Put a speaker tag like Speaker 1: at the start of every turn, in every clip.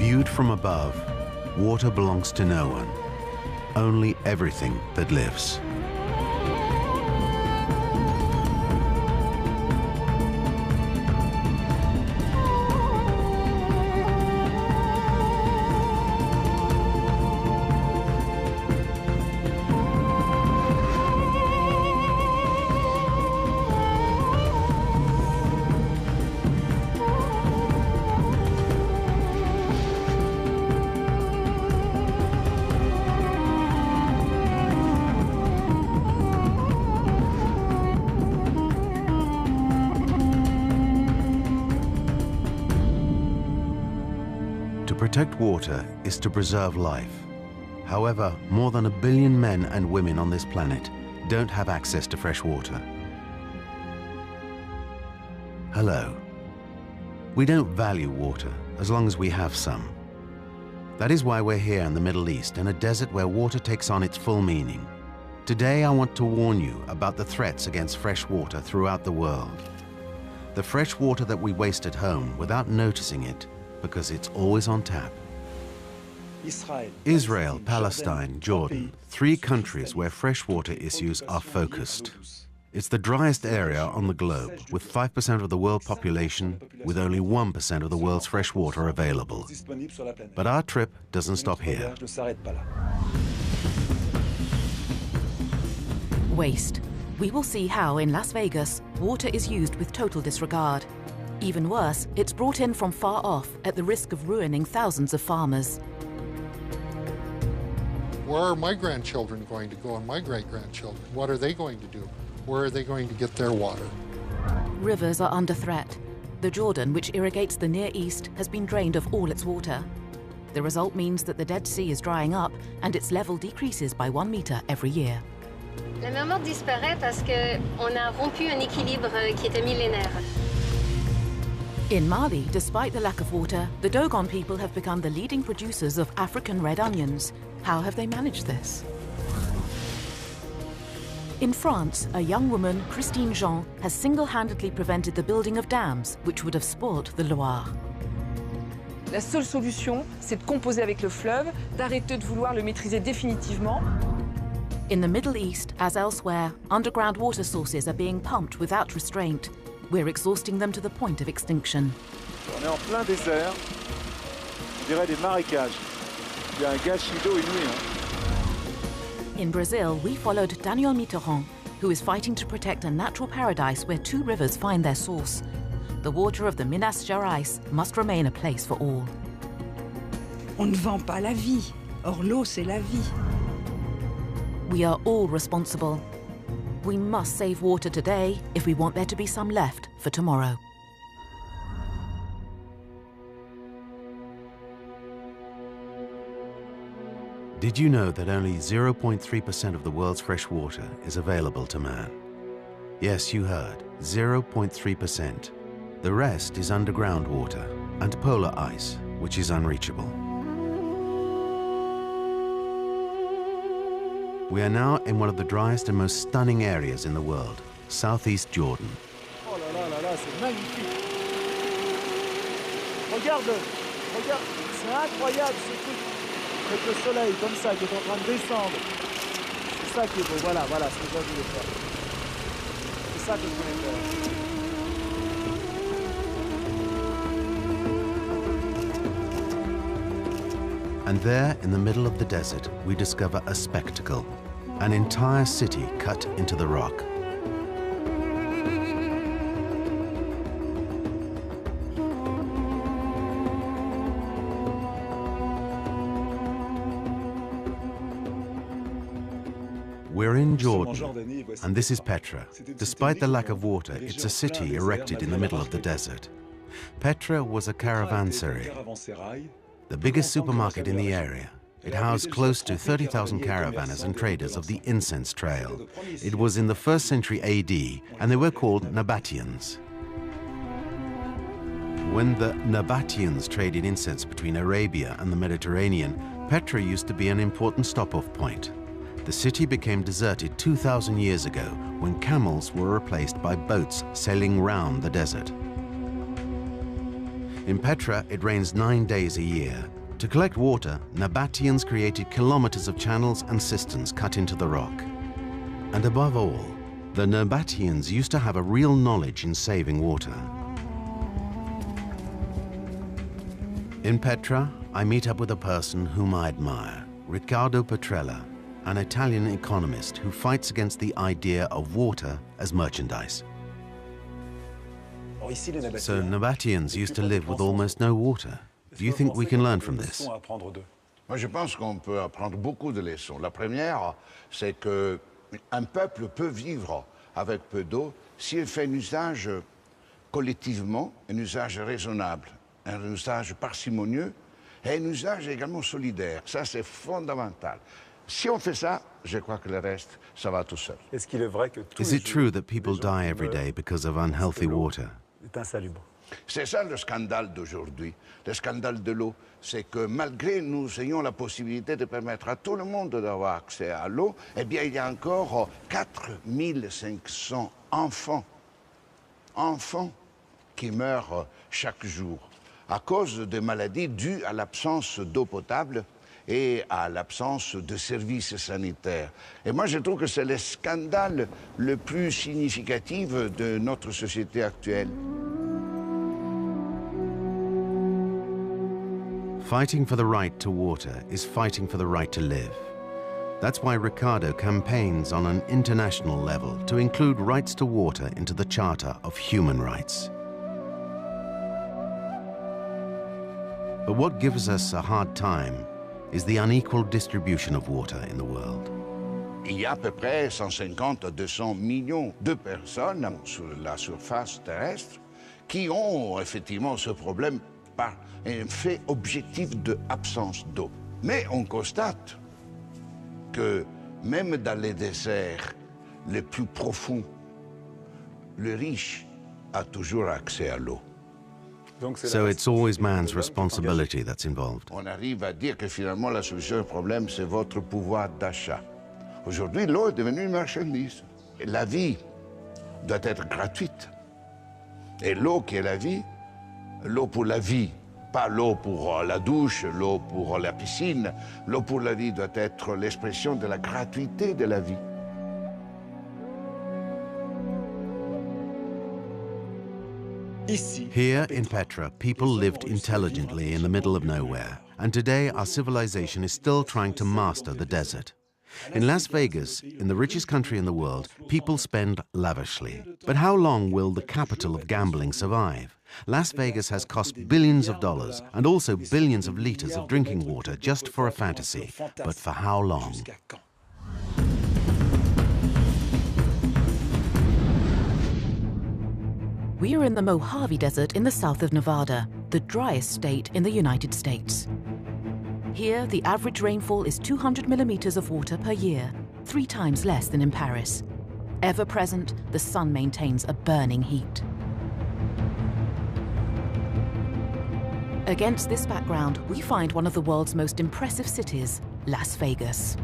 Speaker 1: Viewed from above, water belongs to no one, only everything that lives. To protect water is to preserve life. However, more than 1 billion men and women on this planet don't have access to fresh water. Hello. We don't value water as long as we have some. That is why we're here in the Middle East, in a desert where water takes on its full meaning. Today, I want to warn you about the threats against fresh water throughout the world. The fresh water that we waste at home without noticing it, because it's always on tap. Israel, Palestine, Jordan, 3 countries where freshwater issues are focused. It's the driest area on the globe, with 5% of the world population, with only 1% of the world's fresh water available. But our trip doesn't stop here.
Speaker 2: Waste. We will see how in Las Vegas, water is used with total disregard. Even worse, it's brought in from far off at the risk of ruining thousands of farmers.
Speaker 3: Where are my grandchildren going to go and my great-grandchildren? What are they going to do? Where are they going to get their water?
Speaker 2: Rivers are under threat. The Jordan, which irrigates the Near East, has been drained of all its water. The result means that the Dead Sea is drying up and its level decreases by 1 meter every year.
Speaker 4: La mer Morte disparaît parce qu'on a rompu un équilibre qui était millénaire.
Speaker 2: In Mali, despite the lack of water, the Dogon people have become the leading producers of African red onions. How have they managed this? In France, a young woman, Christine Jean, has single-handedly prevented the building of dams which would have spoilt the Loire.
Speaker 5: La seule solution, c'est de composer avec le fleuve, d'arrêter de vouloir le maîtriser définitivement.
Speaker 2: In the Middle East, as elsewhere, underground water sources are being pumped without restraint. We're exhausting them to the point of extinction.
Speaker 6: On est en plein désert, on dirait des marécages. Il y a un gâchis d'eau inouï.
Speaker 2: In Brazil, we followed Daniel Mitterrand, who is fighting to protect a natural paradise where 2 rivers find their source. The water of the Minas Gerais must remain a place for all.
Speaker 7: On ne vend pas la vie. Or, l'eau, c'est la vie.
Speaker 2: We are all responsible. We must save water today if we want there to be some left for tomorrow.
Speaker 1: Did you know that only 0.3% of the world's fresh water is available to man? Yes, you heard, 0.3%. The rest is underground water and polar ice, which is unreachable. We are now in one of the driest and most stunning areas in the world, southeast Jordan.
Speaker 6: Oh là là là là, c'est magnifique. Regarde, regarde, c'est incroyable ce truc. Avec le soleil comme ça qui est en train de descendre. C'est ça qui est beau, voilà, voilà ce que je voulais faire. C'est ça que je voulais faire.
Speaker 1: And there, in the middle of the desert, we discover a spectacle, an entire city cut into the rock. We're in Jordan, and this is Petra. Despite the lack of water, it's a city erected in the middle of the desert. Petra was a caravanserai, the biggest supermarket in the area. It housed close to 30,000 caravanners and traders of the incense trail. It was in the 1st century AD, and they were called Nabateans. When the Nabateans traded incense between Arabia and the Mediterranean, Petra used to be an important stop-off point. The city became deserted 2,000 years ago when camels were replaced by boats sailing round the desert. In Petra, it rains 9 days a year, To collect water, Nabataeans created kilometers of channels and cisterns cut into the rock. And above all, the Nabataeans used to have a real knowledge in saving water. In Petra, I meet up with a person whom I admire, Riccardo Petrella, an Italian economist who fights against the idea of water as merchandise. So Nabataeans used to live with almost no water. Do you think we can learn from this?
Speaker 8: Moi, je pense qu'on peut apprendre beaucoup de leçons. La première, c'est qu'un peuple peut vivre avec peu d'eau s'il fait un usage collectivement, un usage raisonnable, un usage parcimonieux et un usage également solidaire. Ça, c'est fondamental. Si on fait ça, je crois que le reste, ça va tout seul.
Speaker 1: Is it true that people die every day because of unhealthy water?
Speaker 8: C'est ça le scandale d'aujourd'hui. Le scandale de l'eau, c'est que malgré nous ayons la possibilité de permettre à tout le monde d'avoir accès à l'eau, eh bien il y a encore 4500 enfants qui meurent chaque jour à cause de maladies dues à l'absence d'eau potable et à l'absence de services sanitaires. Et moi, je trouve que c'est le scandale le plus significatif de notre société actuelle.
Speaker 1: Fighting for the right to water is fighting for the right to live. That's why Riccardo campaigns on an international level to include rights to water into the Charter of Human Rights. But what gives us a hard time is the unequal distribution of water in the world.
Speaker 8: Il y a à peu près 150 à 200 millions de personnes sur la surface terrestre qui ont effectivement ce problème par un fait objectif d'absence d'eau. Mais on constate que même dans les déserts les plus profonds, le riche a toujours accès à l'eau.
Speaker 1: So it's always man's responsibility that's involved.
Speaker 8: On arrive à dire que finalement la solution au problème, c'est votre pouvoir d'achat. Aujourd'hui, l'eau est devenue une marchandise. La vie doit être gratuite. Et l'eau qui est la vie, l'eau pour la vie, pas l'eau pour la douche, l'eau pour la piscine, l'eau pour la vie doit être l'expression de la gratuité de la vie.
Speaker 1: Here in Petra, people lived intelligently in the middle of nowhere, and today our civilization is still trying to master the desert. In Las Vegas, in the richest country in the world, people spend lavishly. But how long will the capital of gambling survive? Las Vegas has cost billions of dollars and also billions of liters of drinking water just for a fantasy. But for how long?
Speaker 2: We are in the Mojave Desert in the south of Nevada, the driest state in the United States. Here, the average rainfall is 200 millimeters of water per year, 3 times less than in Paris. Ever present, the sun maintains a burning heat. Against this background, we find one of the world's most impressive cities, Las Vegas.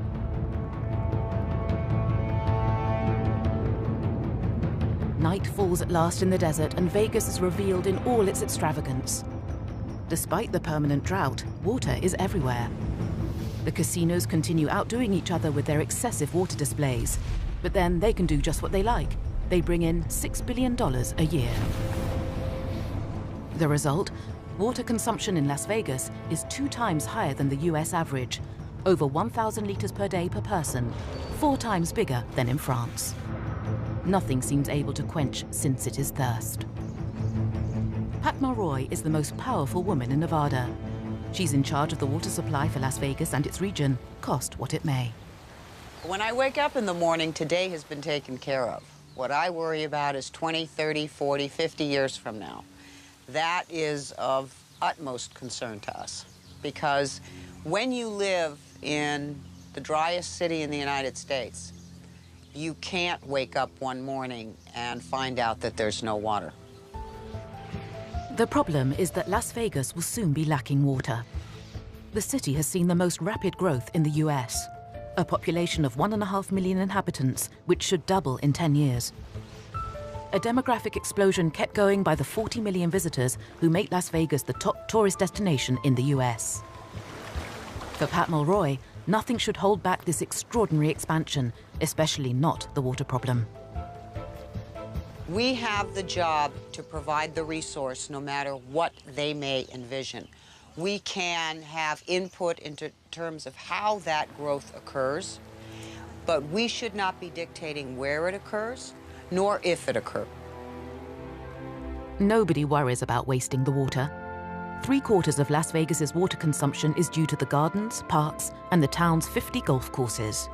Speaker 2: Night falls at last in the desert, and Vegas is revealed in all its extravagance. Despite the permanent drought, water is everywhere. The casinos continue outdoing each other with their excessive water displays, but then they can do just what they like. They bring in $6 billion a year. The result? Water consumption in Las Vegas is 2 times higher than the US average, over 1,000 liters per day per person, 4 times bigger than in France. Nothing seems able to quench Sin City's thirst. Patma Roy is the most powerful woman in Nevada. She's in charge of the water supply for Las Vegas and its region, cost what it may.
Speaker 9: When I wake up in the morning, today has been taken care of. What I worry about is 20, 30, 40, 50 years from now. That is of utmost concern to us, because when you live in the driest city in the United States, you can't wake up one morning and find out that there's no water.
Speaker 2: The problem is that Las Vegas will soon be lacking water. The city has seen the most rapid growth in the US, a population of 1.5 million inhabitants, which should double in 10 years. A demographic explosion kept going by the 40 million visitors who make Las Vegas the top tourist destination in the US. For Pat Mulroy, nothing should hold back this extraordinary expansion, especially not the water problem.
Speaker 9: We have the job to provide the resource no matter what they may envision. We can have input into terms of how that growth occurs, but we should not be dictating where it occurs, nor if it occurs.
Speaker 2: Nobody worries about wasting the water. 3/4 of Las Vegas's water consumption is due to the gardens, parks, and the town's 50 golf courses.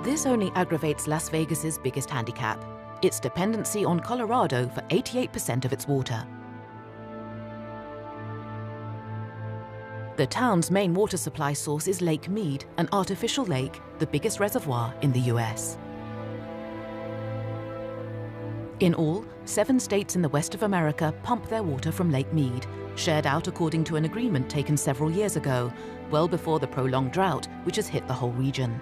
Speaker 2: This only aggravates Las Vegas's biggest handicap, its dependency on Colorado for 88% of its water. The town's main water supply source is Lake Mead, an artificial lake, the biggest reservoir in the US. In all, 7 states in the west of America pump their water from Lake Mead, shared out according to an agreement taken several years ago, well before the prolonged drought which has hit the whole region.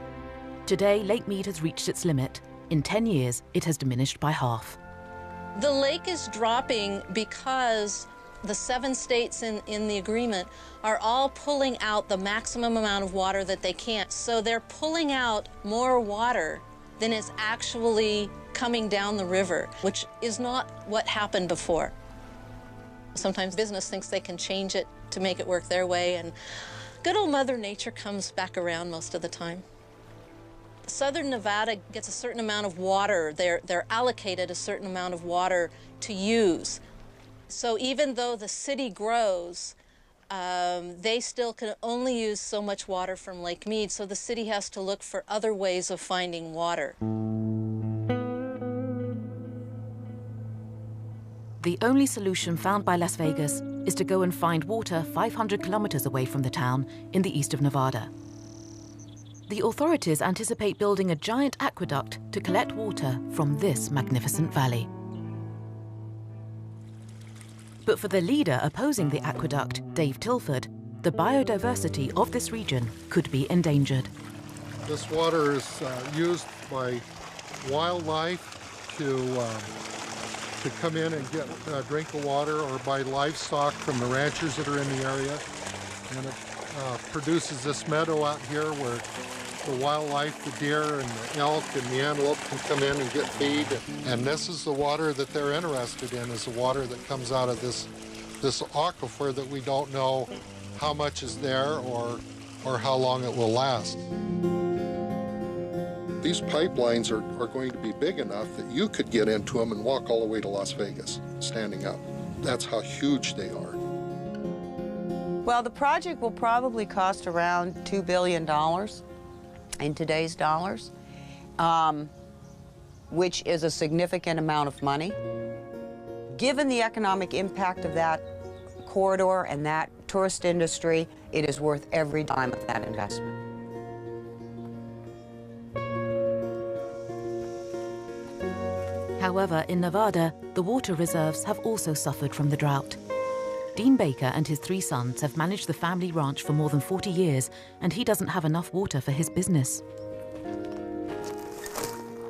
Speaker 2: Today, Lake Mead has reached its limit. In 10 years, it has diminished by half.
Speaker 10: The lake is dropping because the 7 states in the agreement are all pulling out the maximum amount of water that they can. So they're pulling out more water than is actually coming down the river, which is not what happened before. Sometimes business thinks they can change it to make it work their way, and good old Mother Nature comes back around most of the time. Southern Nevada gets a certain amount of water. They're allocated a certain amount of water to use. So even though the city grows, they still can only use so much water from Lake Mead, so the city has to look for other ways of finding water.
Speaker 2: The only solution found by Las Vegas is to go and find water 500 kilometers away from the town in the east of Nevada. The authorities anticipate building a giant aqueduct to collect water from this magnificent valley. But for the leader opposing the aqueduct, Dave Tilford, the biodiversity of this region could be endangered.
Speaker 3: This water is used by wildlife to come in and get drink of water, or by livestock from the ranchers that are in the area. And it produces this meadow out here where the wildlife, the deer and the elk and the antelope can come in and get feed. And this is the water that they're interested in, is the water that comes out of this aquifer that we don't know how much is there or how long it will last. These pipelines are going to be big enough that you could get into them and walk all the way to Las Vegas, standing up. That's how huge they are.
Speaker 9: Well, the project will probably cost around $2 billion in today's dollars, which is a significant amount of money. Given the economic impact of that corridor and that tourist industry, it is worth every dime of that investment.
Speaker 2: However, in Nevada, the water reserves have also suffered from the drought. Dean Baker and his 3 sons have managed the family ranch for more than 40 years, and he doesn't have enough water for his business.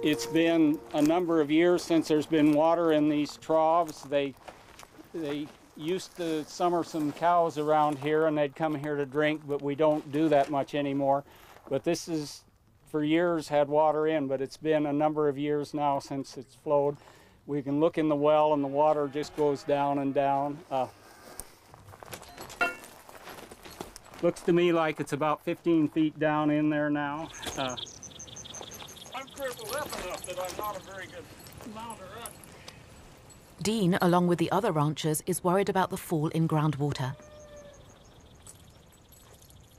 Speaker 11: It's been a number of years since there's been water in these troughs. They used to summer some cows around here, and they'd come here to drink, but we don't do that much anymore. But this is, for years, had water in, but it's been a number of years now since it's flowed. We can look in the well, and the water just goes down and down. Looks to me like it's about 15 feet down in there now. I'm crippled up enough that I'm not a very good mounter up.
Speaker 2: Dean, along with the other ranchers, is worried about the fall in groundwater.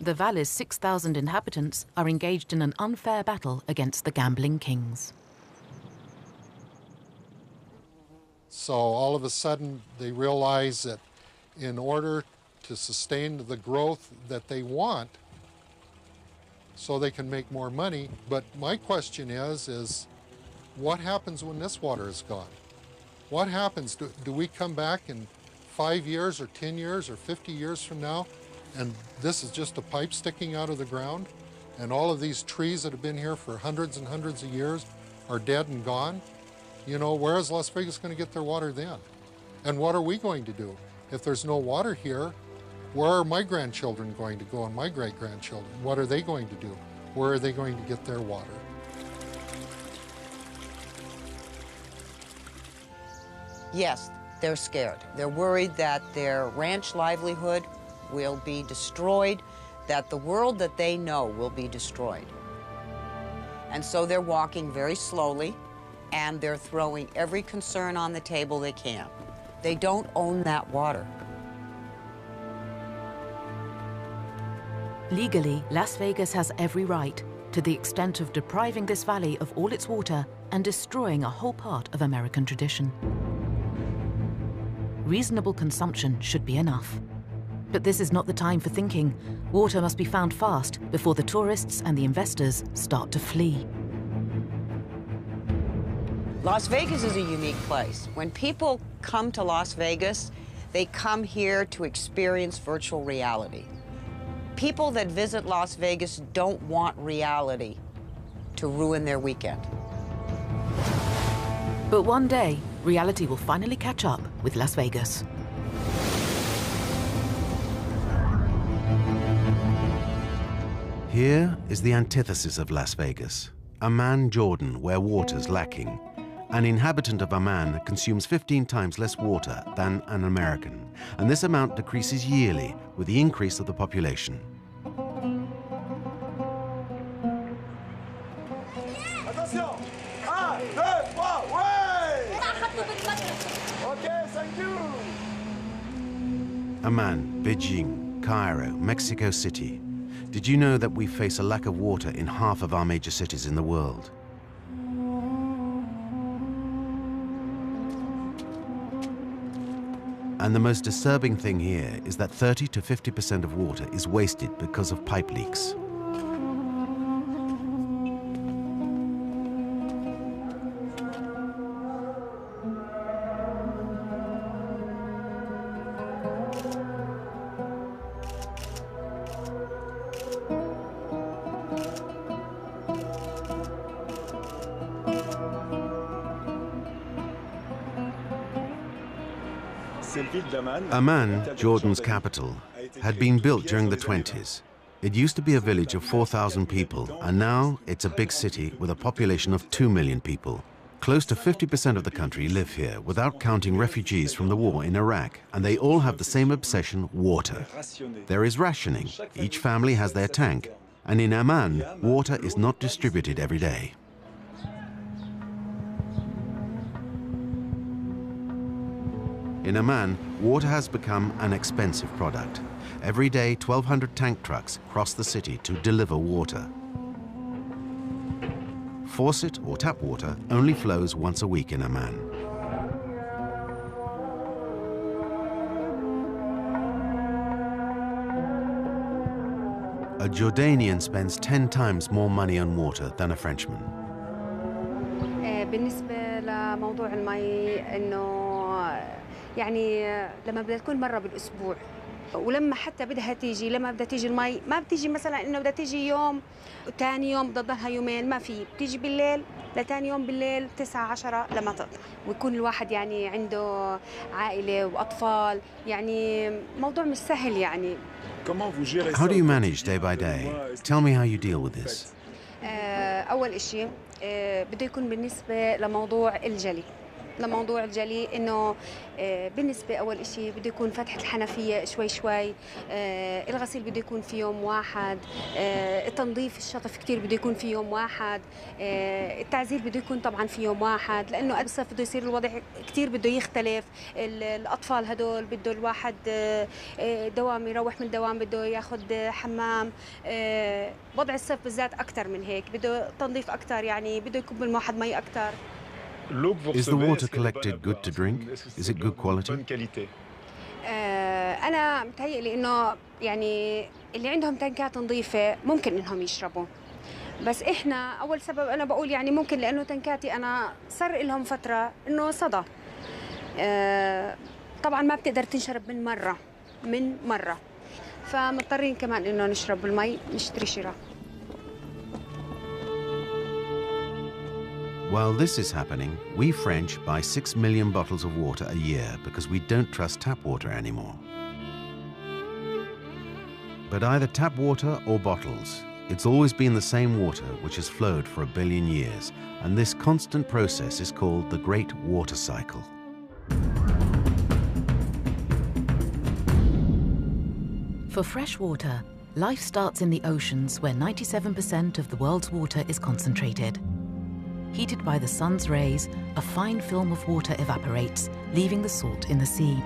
Speaker 2: The valley's 6,000 inhabitants are engaged in an unfair battle against the gambling kings.
Speaker 3: So all of a sudden they realize that in order to sustain the growth that they want, so they can make more money. But my question is what happens when this water is gone? What happens? Do we come back in 5 years or 10 years or 50 years from now, and this is just a pipe sticking out of the ground, and all of these trees that have been here for hundreds and hundreds of years are dead and gone? You know, where is Las Vegas going to get their water then? And what are we going to do? If there's no water here, where are my grandchildren going to go and my great-grandchildren? What are they going to do? Where are they going to get their water?
Speaker 9: Yes, they're scared. They're worried that their ranch livelihood will be destroyed, that the world that they know will be destroyed. And so they're walking very slowly, and they're throwing every concern on the table they can. They don't own that water.
Speaker 2: Legally, Las Vegas has every right, to the extent of depriving this valley of all its water and destroying a whole part of American tradition. Reasonable consumption should be enough. But this is not the time for thinking. Water must be found fast before the tourists and the investors start to flee.
Speaker 9: Las Vegas is a unique place. When people come to Las Vegas, they come here to experience virtual reality. People that visit Las Vegas don't want reality to ruin their weekend.
Speaker 2: But one day, reality will finally catch up with Las Vegas.
Speaker 1: Here is the antithesis of Las Vegas, Amman, Jordan, where water's lacking. An inhabitant of Amman consumes 15 times less water than an American, and this amount decreases yearly with the increase of the population.
Speaker 6: Attention! 1, 2, 3, ouais! Okay, thank you!
Speaker 1: Amman, Beijing, Cairo, Mexico City. Did you know that we face a lack of water in half of our major cities in the world? And the most disturbing thing here is that 30 to 50% of water is wasted because of pipe leaks. Amman, Jordan's capital, had been built during the 20s. It used to be a village of 4,000 people, and now it's a big city with a population of 2 million people. Close to 50% of the country live here, without counting refugees from the war in Iraq, and they all have the same obsession: water. There is rationing. Each family has their tank, and in Amman, water is not distributed every day. In Amman, water has become an expensive product. Every day, 1,200 tank trucks cross the city to deliver water. Faucet or tap water only flows once a week in Amman. A Jordanian spends 10 times more money on water than a Frenchman.
Speaker 12: بالنسبة لموضوع المي إنه يعني لما بدها تكون مرة بالأسبوع ولما حتى بدها تيجي لما بدها تيجي المي ما بتيجي مثلا إنه بدها تيجي يوم وثاني يوم بدها تضلها يومين ما في بتيجي بالليل لثاني يوم بالليل 9 10 لما تقطع ويكون الواحد يعني عنده عائلة وأطفال يعني موضوع مش سهل يعني.
Speaker 1: How do you manage day by day? Tell me how you deal with this.
Speaker 12: أول إشي بده يكون بالنسبة لموضوع الجلي. لموضوع الجلي انه بالنسبه اول إشي بده يكون فتحه الحنفيه شوي شوي الغسيل بده يكون في يوم واحد التنظيف الشطف كثير بده يكون في يوم واحد التعزير بده يكون طبعا في يوم واحد لانه الصيف بده يصير الوضع كثير بده يختلف الاطفال هدول بده الواحد دوام يروح من الدوام بده ياخذ حمام وضع الصيف بالذات اكثر من هيك بده تنظيف اكثر يعني بده يكب الواحد مي اكثر.
Speaker 1: Is the water collected good to drink? Is it good quality?
Speaker 12: أنا متهيألي إنه يعني اللي عندهم تنكات نظيفة ممكن إنهم يشربوا بس إحنا أول سبب أنا بقول يعني ممكن لأنه تنكاتي أنا صار لهم فترة إنه صدى طبعا ما بتقدر تنشرب من مرة فمضطرين كمان إنه نشرب المي نشتري شراء.
Speaker 1: While this is happening, we French buy 6 million bottles of water a year because we don't trust tap water anymore. But either tap water or bottles, it's always been the same water which has flowed for 1 billion years, and this constant process is called the Great Water Cycle.
Speaker 2: For fresh water, life starts in the oceans where 97% of the world's water is concentrated. Heated by the sun's rays, a fine film of water evaporates, leaving the salt in the sea.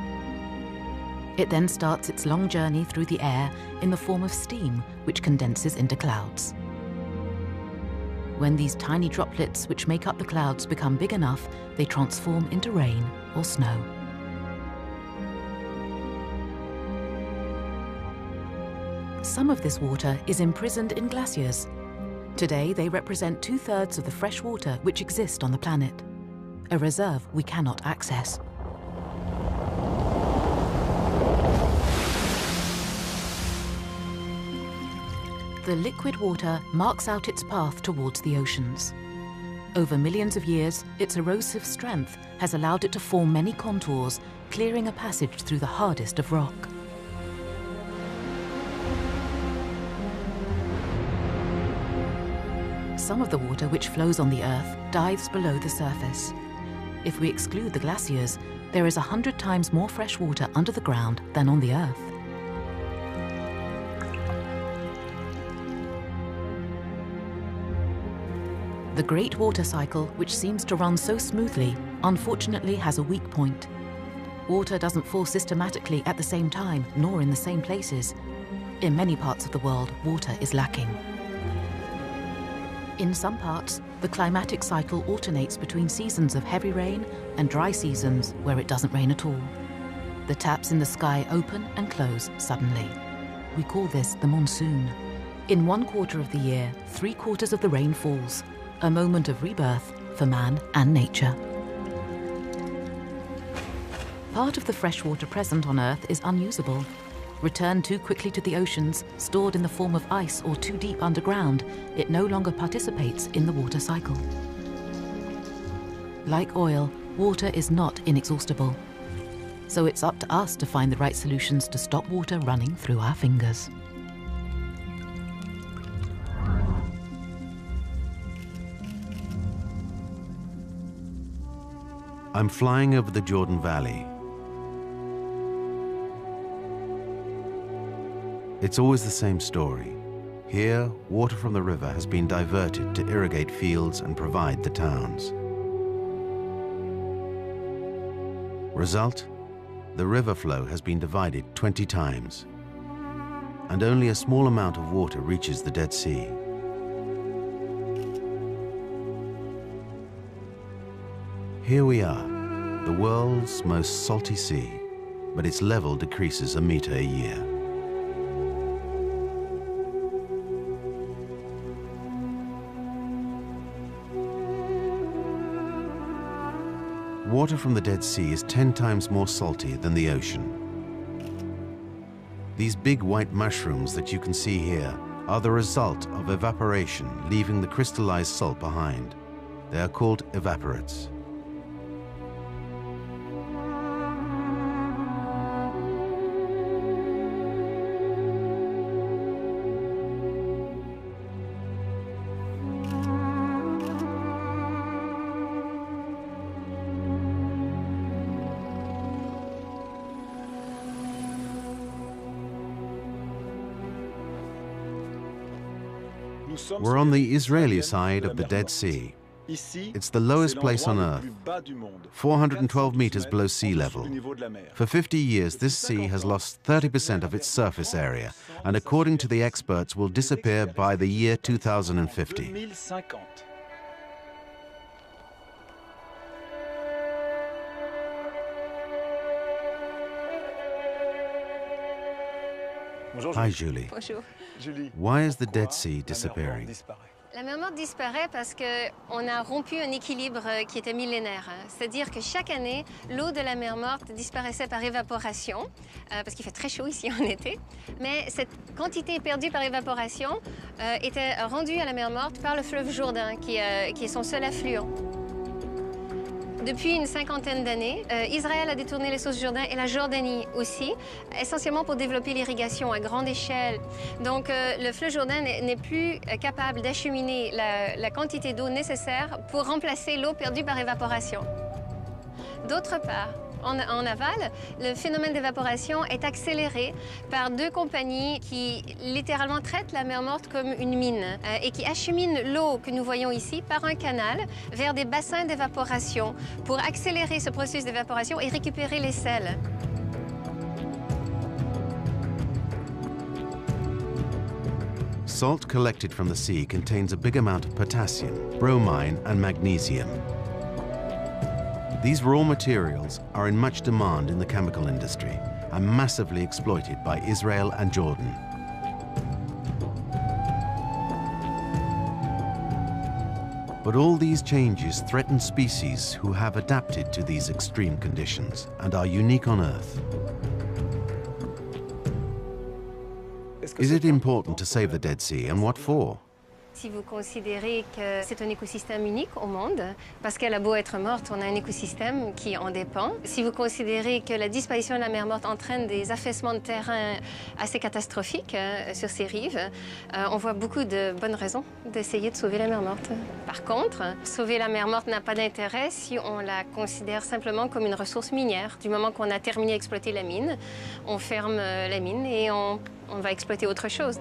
Speaker 2: It then starts its long journey through the air in the form of steam, which condenses into clouds. When these tiny droplets which make up the clouds become big enough, they transform into rain or snow. Some of this water is imprisoned in glaciers. Today, they represent 2/3 of the fresh water which exist on the planet, a reserve we cannot access. The liquid water marks out its path towards the oceans. Over millions of years, its erosive strength has allowed it to form many contours, clearing a passage through the hardest of rock. Some of the water which flows on the Earth dives below the surface. If we exclude the glaciers, there is 100 times more fresh water under the ground than on the Earth. The Great Water Cycle, which seems to run so smoothly, unfortunately has a weak point. Water doesn't fall systematically at the same time, nor in the same places. In many parts of the world, water is lacking. In some parts, the climatic cycle alternates between seasons of heavy rain and dry seasons where it doesn't rain at all. The taps in the sky open and close suddenly. We call this the monsoon. In 1/4 of the year, 3/4 of the rain falls, a moment of rebirth for man and nature. Part of the fresh water present on Earth is unusable. Returned too quickly to the oceans, stored in the form of ice or too deep underground, it no longer participates in the water cycle. Like oil, water is not inexhaustible. So it's up to us to find the right solutions to stop water running through our fingers.
Speaker 1: I'm flying over the Jordan Valley. It's always the same story. Here, water from the river has been diverted to irrigate fields and provide the towns. Result? The river flow has been divided 20 times, and only a small amount of water reaches the Dead Sea. Here we are, the world's most salty sea, but its level decreases 1 meter a year. Water from the Dead Sea is 10 times more salty than the ocean. These big white mushrooms that you can see here are the result of evaporation, leaving the crystallized salt behind. They are called evaporites. We're on the Israeli side of the Dead Sea. It's the lowest place on Earth, 412 meters below sea level. For 50 years, this sea has lost 30% of its surface area, and according to the experts, will disappear by the year 2050. Hi, Julie.
Speaker 4: Bonjour.
Speaker 1: Why is the Dead Sea disappearing?
Speaker 4: La mer Morte disparaît parce qu'on a rompu un équilibre qui était millénaire. C'est-à-dire que chaque année, l'eau de la mer Morte disparaissait par évaporation, parce qu'il fait très chaud ici en été. Mais cette quantité perdue par évaporation était rendue à la mer Morte par le fleuve Jourdain, qui est son seul affluent. Depuis une cinquantaine d'années, Israël a détourné les sources du Jourdain et la Jordanie aussi, essentiellement pour développer l'irrigation à grande échelle. Donc le fleuve Jourdain n'est plus capable d'acheminer la quantité d'eau nécessaire pour remplacer l'eau perdue par évaporation. D'autre part, en aval, le phénomène d'évaporation est accéléré par deux compagnies qui littéralement traitent la mer Morte comme une mine et qui acheminent l'eau que nous voyons ici par un canal vers des bassins d'évaporation pour accélérer ce processus d'évaporation et récupérer les sels.
Speaker 1: Salt collected from the sea contains a big amount of potassium, bromine, and magnesium. These raw materials are in much demand in the chemical industry and massively exploited by Israel and Jordan. But all these changes threaten species who have adapted to these extreme conditions and are unique on Earth. Is it important to save the Dead Sea, and what for?
Speaker 4: Si vous considérez que c'est un écosystème unique au monde, parce qu'elle a beau être morte, on a un écosystème qui en dépend. Si vous considérez que la disparition de la mer Morte entraîne des affaissements de terrain assez catastrophiques sur ces rives, on voit beaucoup de bonnes raisons d'essayer de sauver la mer Morte. Par contre, sauver la mer Morte n'a pas d'intérêt si on la considère simplement comme une ressource minière. Du moment qu'on a terminé d'exploiter la mine, on ferme la mine et on va exploiter autre chose.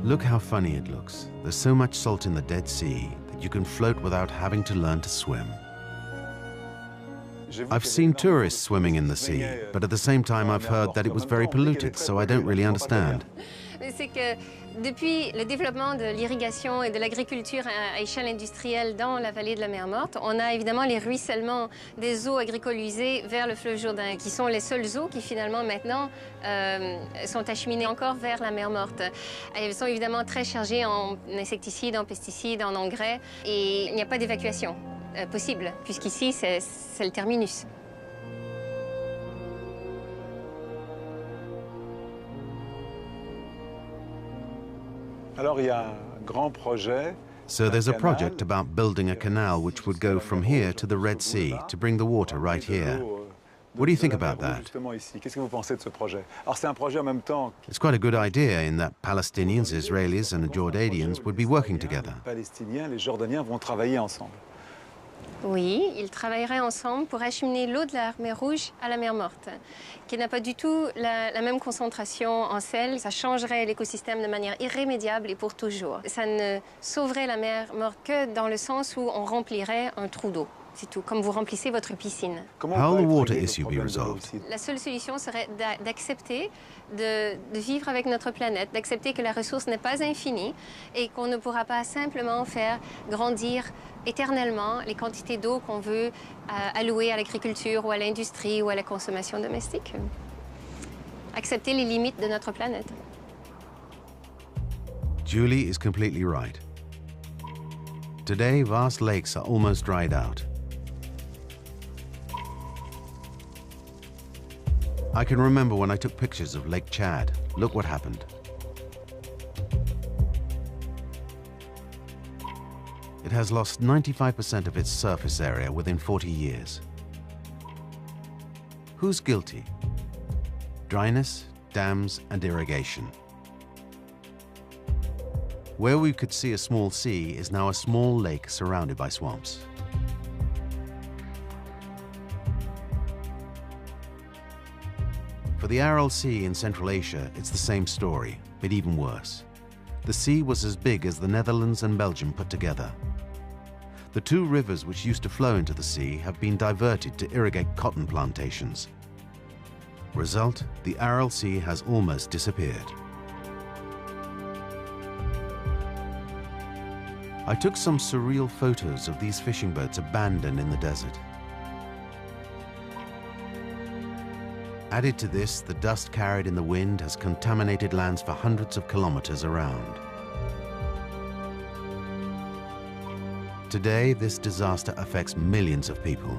Speaker 1: Look how funny it looks. There's so much salt in the Dead Sea that you can float without having to learn to swim. I've seen tourists swimming in the sea, but at the same time I've heard that it was very polluted, so I don't really understand.
Speaker 4: C'est que depuis le développement de l'irrigation et de l'agriculture à échelle industrielle dans la vallée de la mer Morte, on a évidemment les ruissellements des eaux agricoles usées vers le fleuve Jourdain, qui sont les seules eaux qui finalement maintenant sont acheminées encore vers la mer Morte. Elles sont évidemment très chargées en insecticides, en pesticides, en engrais, et il n'y a pas d'évacuation possible, puisqu'ici c'est le terminus.
Speaker 6: Alors il y a un grand projet.
Speaker 1: So there's a project about building a canal which would go from here to the Red Sea to bring the water right here. What do you think about that?
Speaker 6: Qu'est-ce que vous pensez de ce projet? Alors c'est un projet en même temps.
Speaker 1: It's quite a good idea in that Palestinians, Israelis and Jordanians would be working together.
Speaker 6: Les Palestiniens, les Jordaniens vont travailler ensemble.
Speaker 4: Oui, ils travailleraient ensemble pour acheminer l'eau de la mer Rouge à la mer Morte, qui n'a pas du tout la même concentration en sel. Ça changerait l'écosystème de manière irrémédiable et pour toujours. Ça ne sauverait la mer Morte que dans le sens où on remplirait un trou d'eau. C'est tout, comme vous remplissez votre piscine.
Speaker 1: How will the water issue be resolved?
Speaker 4: La seule solution serait d'accepter de vivre avec notre planète, d'accepter que la ressource n'est pas infinie et qu'on ne pourra pas simplement faire grandir éternellement les quantités d'eau qu'on veut allouer à l'agriculture ou à l'industrie ou à la consommation domestique. Accepter les limites de notre planète.
Speaker 1: Julie is completely right. Today, vast lakes are almost dried out. I can remember when I took pictures of Lake Chad. Look what happened. It has lost 95% of its surface area within 40 years. Who's guilty? Dryness, dams, and irrigation. Where we could see a small sea is now a small lake surrounded by swamps. For the Aral Sea in Central Asia, it's the same story, but even worse. The sea was as big as the Netherlands and Belgium put together. The two rivers which used to flow into the sea have been diverted to irrigate cotton plantations. Result, the Aral Sea has almost disappeared. I took some surreal photos of these fishing boats abandoned in the desert. Added to this, the dust carried in the wind has contaminated lands for hundreds of kilometers around. Today, this disaster affects millions of people.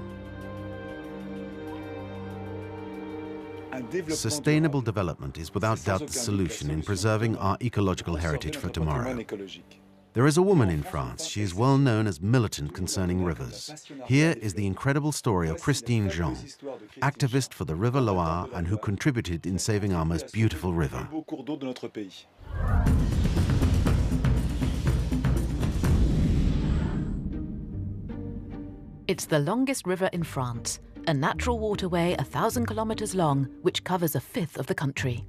Speaker 1: Sustainable development is without doubt the solution in preserving our ecological heritage for tomorrow. There is a woman in France. She is well known as militant concerning rivers. Here is the incredible story of Christine Jean, activist for the River Loire and who contributed in saving our most beautiful river.
Speaker 2: It's the longest river in France, a natural waterway 1,000 kilometers long, which covers 1/5 of the country.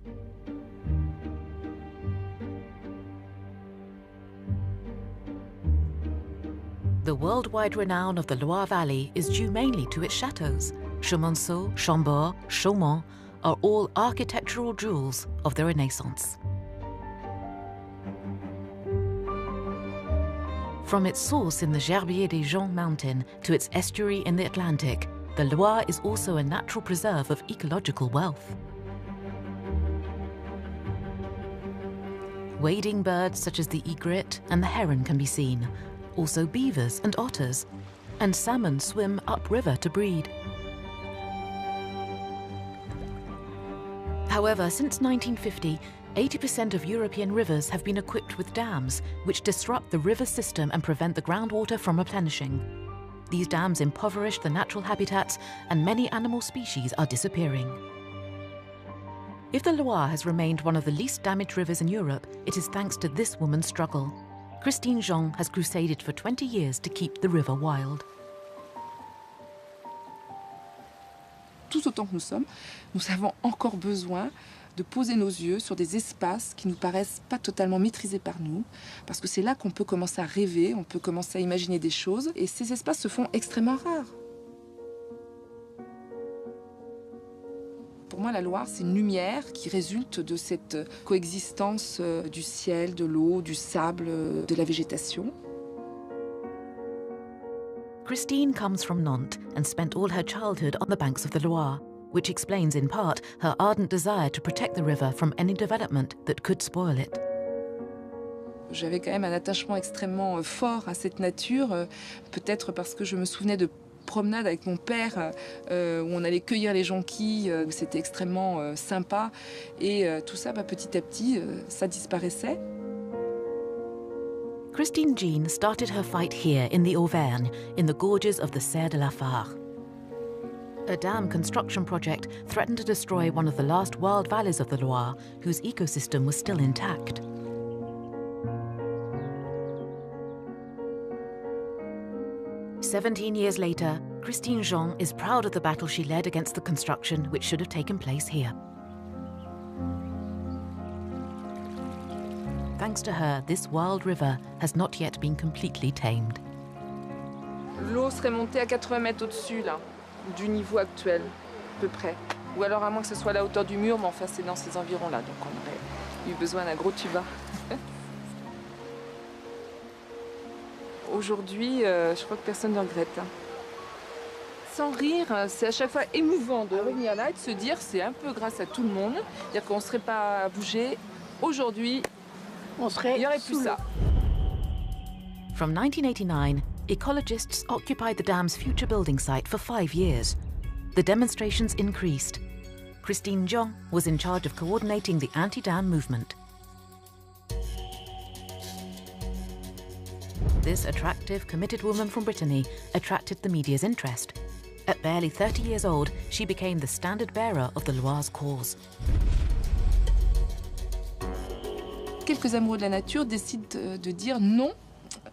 Speaker 2: The worldwide renown of the Loire Valley is due mainly to its chateaux. Chemonceau, Chambord, Chaumont are all architectural jewels of the Renaissance. From its source in the Gerbier des Joncs mountain to its estuary in the Atlantic, the Loire is also a natural preserve of ecological wealth. Wading birds such as the egret and the heron can be seen, also beavers and otters, and salmon swim upriver to breed. However, since 1950, 80% of European rivers have been equipped with dams, which disrupt the river system and prevent the groundwater from replenishing. These dams impoverish the natural habitats, and many animal species are disappearing. If the Loire has remained one of the least damaged rivers in Europe, it is thanks to this woman's struggle. Christine Jean has crusaded for 20 years to keep the river wild.
Speaker 5: Tout autant que nous avons encore besoin de poser nos yeux sur des espaces qui nous paraissent pas totalement maîtrisés par nous, parce que c'est là qu'on peut commencer à rêver, on peut commencer à imaginer des choses, et ces espaces se font extrêmement rares. Pour moi, la Loire, c'est une lumière qui résulte de cette coexistence du ciel, de l'eau, du sable, de la végétation.
Speaker 2: Christine comes from Nantes and spent all her childhood on the banks of the Loire, which explains in part her ardent desire to protect the river from any development that could spoil it.
Speaker 5: J'avais quand même un attachement extrêmement fort à cette nature, peut-être parce que je me souvenais de promenade avec mon père où on allait cueillir les jonquilles, c'était extrêmement sympa, et tout ça, petit à petit, ça disparaissait.
Speaker 2: Christine Jean started her fight here in the Auvergne, in the gorges of the Serre de la Fare. A dam construction project threatened to destroy one of the last wild valleys of the Loire, whose ecosystem was still intact. "17 years later, Christine Jean is proud of the battle she led against the construction which should have taken place here. Thanks to her, this wild river has not yet been completely tamed.
Speaker 5: L'eau serait montée à 80 mètres au-dessus, là, du niveau actuel, à peu près. Ou alors à moins que ce soit à la hauteur du mur, mais enfin c'est dans ces environs-là, donc on aurait eu besoin d'un gros tuba. Aujourd'hui, je crois que personne ne regrette. Sans rire, c'est à chaque fois émouvant de revenir là et de se dire c'est un peu grâce à tout le monde. C'est-à-dire qu'on ne serait pas bougé. Aujourd'hui, il n'y aurait plus ça.
Speaker 2: From 1989, ecologists occupied the dam's future building site for 5 years. The demonstrations increased. Christine Jean was in charge of coordinating the anti-dam movement. This attractive, committed woman from Brittany attracted the media's interest. At barely 30 years old, she became the standard bearer of the Loire's cause.
Speaker 5: Quelques amoureux de la nature décident de dire non.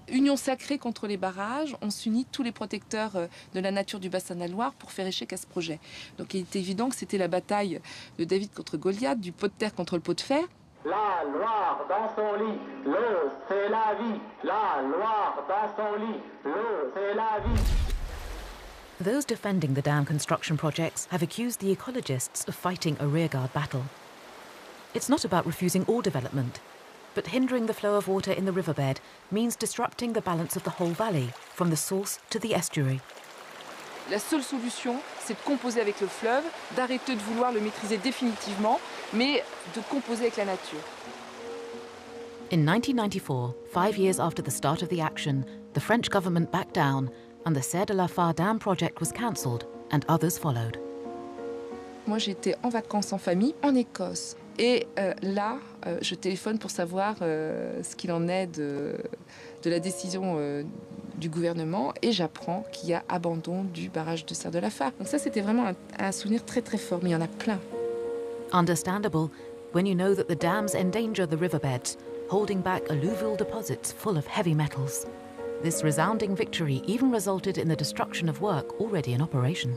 Speaker 5: Union sacrée contre les barrages, on s'unit tous les protecteurs de la nature du bassin de la Loire pour faire échec à ce projet. Donc il est évident que c'était la bataille de David contre Goliath, du pot de terre contre le pot de fer.
Speaker 13: La Loire dans son lit, l'eau c'est la vie. La Loire dans son lit, l'eau c'est la vie.
Speaker 2: Those defending the dam construction projects have accused the ecologists of fighting a rearguard battle. It's not about refusing all development, but hindering the flow of water in the riverbed means disrupting the balance of the whole valley, from the source to the estuary.
Speaker 5: La seule solution, c'est de composer avec le fleuve, d'arrêter de vouloir le maîtriser définitivement, mais de composer avec la nature.
Speaker 2: In 1994, 5 years after the start of the action, the French government backed down and the Serre de la Fare dam project was cancelled and others followed.
Speaker 5: Moi, j'étais en vacances en famille en Écosse. Et là, je téléphone pour savoir ce qu'il en est de la décision du gouvernement et j'apprends qu'il y a abandon du barrage de Serre de la Fare. Donc ça, c'était vraiment un souvenir très très fort, mais il y en a plein.
Speaker 2: Understandable when you know that the dams endanger the riverbeds, holding back alluvial deposits full of heavy metals. This resounding victory even resulted in the destruction of work already in operation.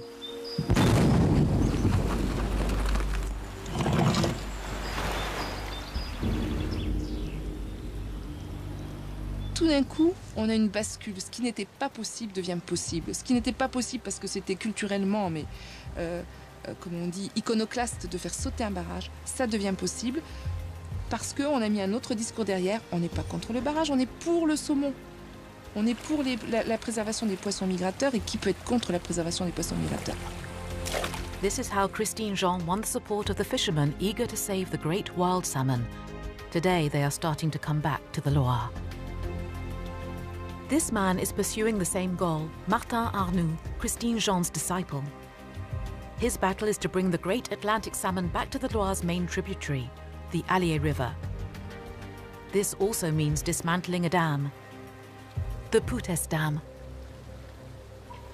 Speaker 5: Tout d'un coup, on a une bascule. Ce qui n'était pas possible devient possible. Ce qui n'était pas possible parce que c'était culturellement, mais comme on dit, iconoclaste de faire sauter un barrage, ça devient possible parce qu'on a mis un autre discours derrière. On n'est pas contre le barrage, on est pour le saumon. On est pour la préservation des poissons migrateurs et qui peut être contre la préservation des poissons migrateurs.
Speaker 2: This is how Christine Jean won the support of the fishermen eager to save the great wild salmon. Today they are starting to come back to the Loire. This man is pursuing the same goal, Martin Arnoux, Christine Jean's disciple. His battle is to bring the great Atlantic salmon back to the Loire's main tributary, the Allier River. This also means dismantling a dam, the Poutès Dam.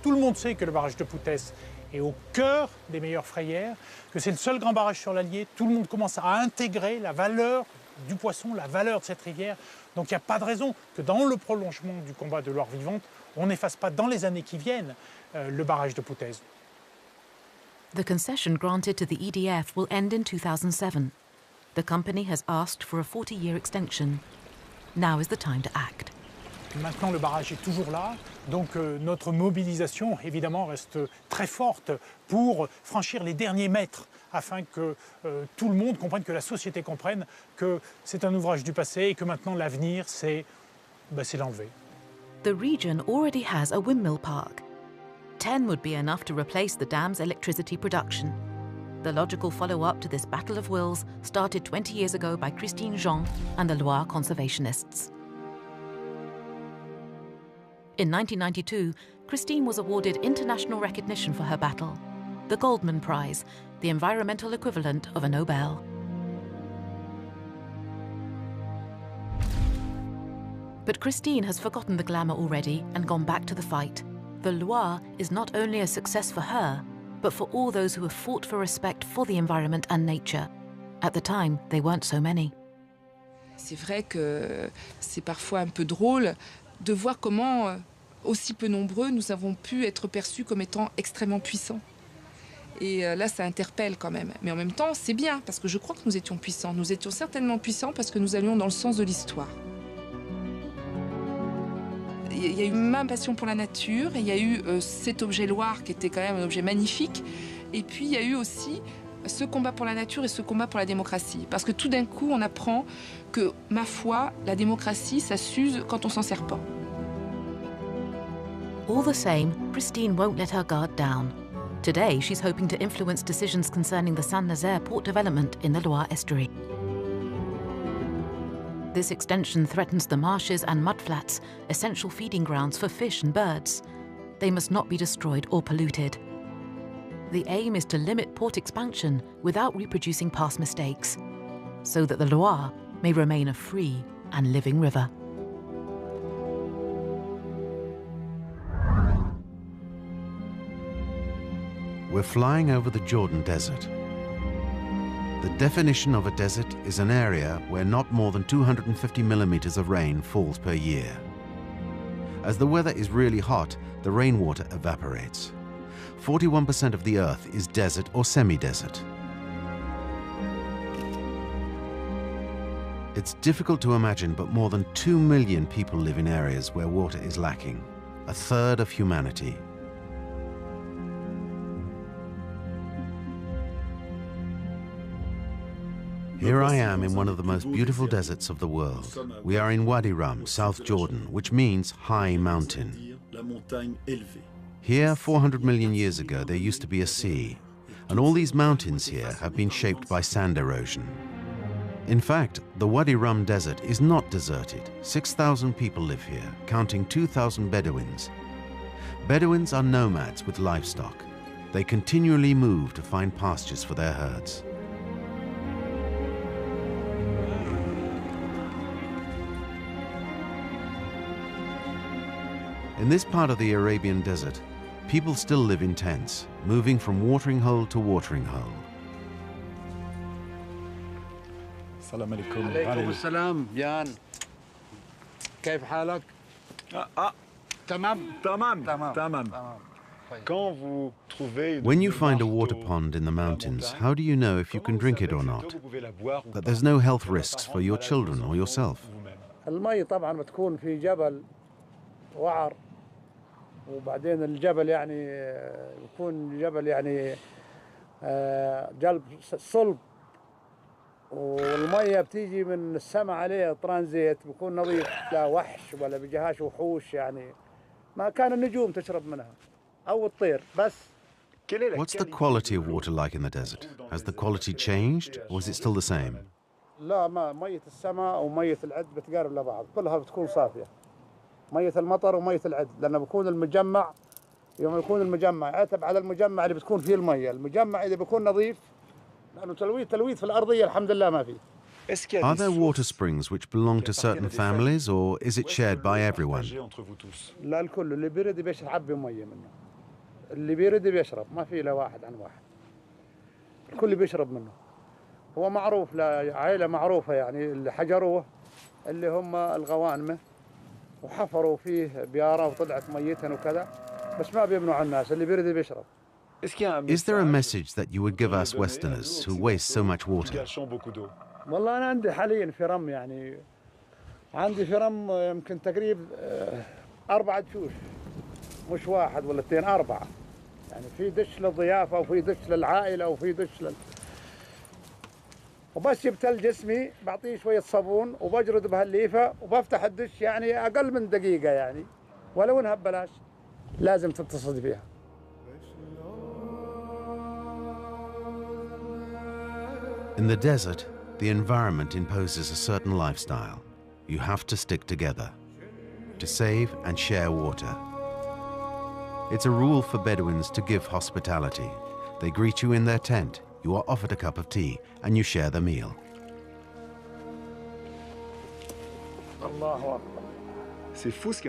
Speaker 14: Tout le monde sait que le barrage de Poutès est au cœur des meilleures frayères, que c'est le seul grand barrage sur l'Allier. Tout le monde commence à intégrer la valeur du poisson, la valeur de cette rivière. Donc il n'y a pas de raison que dans le prolongement du combat de Loire vivante, on n'efface pas dans les années qui viennent le barrage de Poutès.
Speaker 2: The concession granted to the EDF will end in 2007. The company has asked for a 40-year extension. Now is the time to act.
Speaker 14: Maintenant, le barrage est toujours là, donc notre mobilisation, évidemment, reste très forte pour franchir les derniers mètres afin que tout le monde comprenne, que la société comprenne que c'est un ouvrage du passé et que maintenant l'avenir, c'est l'enlever.
Speaker 2: The region already has a windmill park. 10 would be enough to replace the dam's electricity production. The logical follow-up to this battle of wills started 20 years ago by Christine Jean and the Loire conservationists. In 1992, Christine was awarded international recognition for her battle, the Goldman Prize, the environmental equivalent of a Nobel. But Christine has forgotten the glamour already and gone back to the fight. The Loire is not only a success for her, but for all those who have fought for respect for the environment and nature. At the time, they weren't so many.
Speaker 5: C'est vrai que c'est parfois un peu drôle de voir comment, aussi peu nombreux, nous avons pu être perçus comme étant extrêmement puissants. Et là, ça interpelle quand même. Mais en même temps, c'est bien, parce que je crois que nous étions puissants. Nous étions certainement puissants parce que nous allions dans le sens de l'histoire. Il y a eu ma passion pour la nature, et il y a eu cet objet Loire qui était quand même un objet magnifique. Et puis, il y a eu aussi ce combat pour la nature et ce combat pour la démocratie. Parce que tout d'un coup, on apprend que, ma foi, la démocratie, ça s'use quand on s'en sert pas.
Speaker 2: All the same, Christine won't let her guard down. Today, she's hoping to influence decisions concerning the Saint-Nazaire port development in the Loire estuary. This extension threatens the marshes and mudflats, essential feeding grounds for fish and birds. They must not be destroyed or polluted. The aim is to limit port expansion without reproducing past mistakes, so that the Loire may remain a free and living river.
Speaker 1: We're flying over the Jordan Desert. The definition of a desert is an area where not more than 250 millimeters of rain falls per year. As the weather is really hot, the rainwater evaporates. 41% of the earth is desert or semi-desert. It's difficult to imagine, but more than 2 million people live in areas where water is lacking, a third of humanity. Here I am in one of the most beautiful deserts of the world. We are in Wadi Rum, South Jordan, which means high mountain. Here, 400 million years ago, there used to be a sea, and all these mountains here have been shaped by sand erosion. In fact, the Wadi Rum Desert is not deserted. 6,000 people live here, counting 2,000 Bedouins. Bedouins are nomads with livestock. They continually move to find pastures for their herds. In this part of the Arabian desert, people still live in tents, moving from watering hole to watering hole.
Speaker 6: السلام عليكم.
Speaker 15: عليكم السلام يان. كيف حالك؟ تمام.
Speaker 6: تمام. تمام.
Speaker 1: When you find a water pond in the mountains, how do you know if you can drink it or not? That there's no health risks for your children or yourself?
Speaker 15: المي طبعا بتكون في جبل وعر وبعدين الجبل يعني يكون جبل يعني جلب صلب والمية بتيجي من السماء عليه ترانزيت بيكون نظيف لا وحش ولا بيجيهاش وحوش يعني ما كان النجوم تشرب منها أو الطير بس.
Speaker 1: What's the quality of water like in the desert? Has the quality changed or is it still the same?
Speaker 15: لا ما مية السماء ومية العد بتقارب لبعض كلها بتكون صافية. مية المطر ومية العد لأنه بيكون المجمع يوم يكون المجمع عتب على المجمع اللي بتكون فيه المية. المجمع إذا بيكون نظيف لأنه تلويث في الأرضية الحمد لله ما فيه.
Speaker 1: Are there water springs which belong to certain families or is it shared by everyone?
Speaker 15: لا الكل اللي بيرد بيشرب مية منه. اللي بيرد بيشرب ما في لا واحد عن واحد. الكل بيشرب منه. هو معروف لعائلة معروفة يعني اللي حجروه اللي هم الغوانمة وحفروا فيه بيارة وطلعت ميتهم وكذا بس ما بيبنوا على الناس اللي بيرد بيشرب.
Speaker 1: Is there a message that you would give us Westerners who waste so much water?
Speaker 15: والله أنا عندي حاليا في رم يعني عندي في رم يمكن تقريبا 4 دشوش مش واحد ولا 2 4 يعني في دش للضيافة وفي دش للعائلة وفي دش وبس يبتل جسمي بعطيه شوية صابون وبجرد بهالليفة وبفتح الدش يعني أقل من دقيقة يعني ولو إنها ببلاش لازم تتصل فيها.
Speaker 1: In the desert, the environment imposes a certain lifestyle. You have to stick together to save and share water. It's a rule for Bedouins to give hospitality. They greet you in their tent, you are offered a cup of tea, and you share the meal.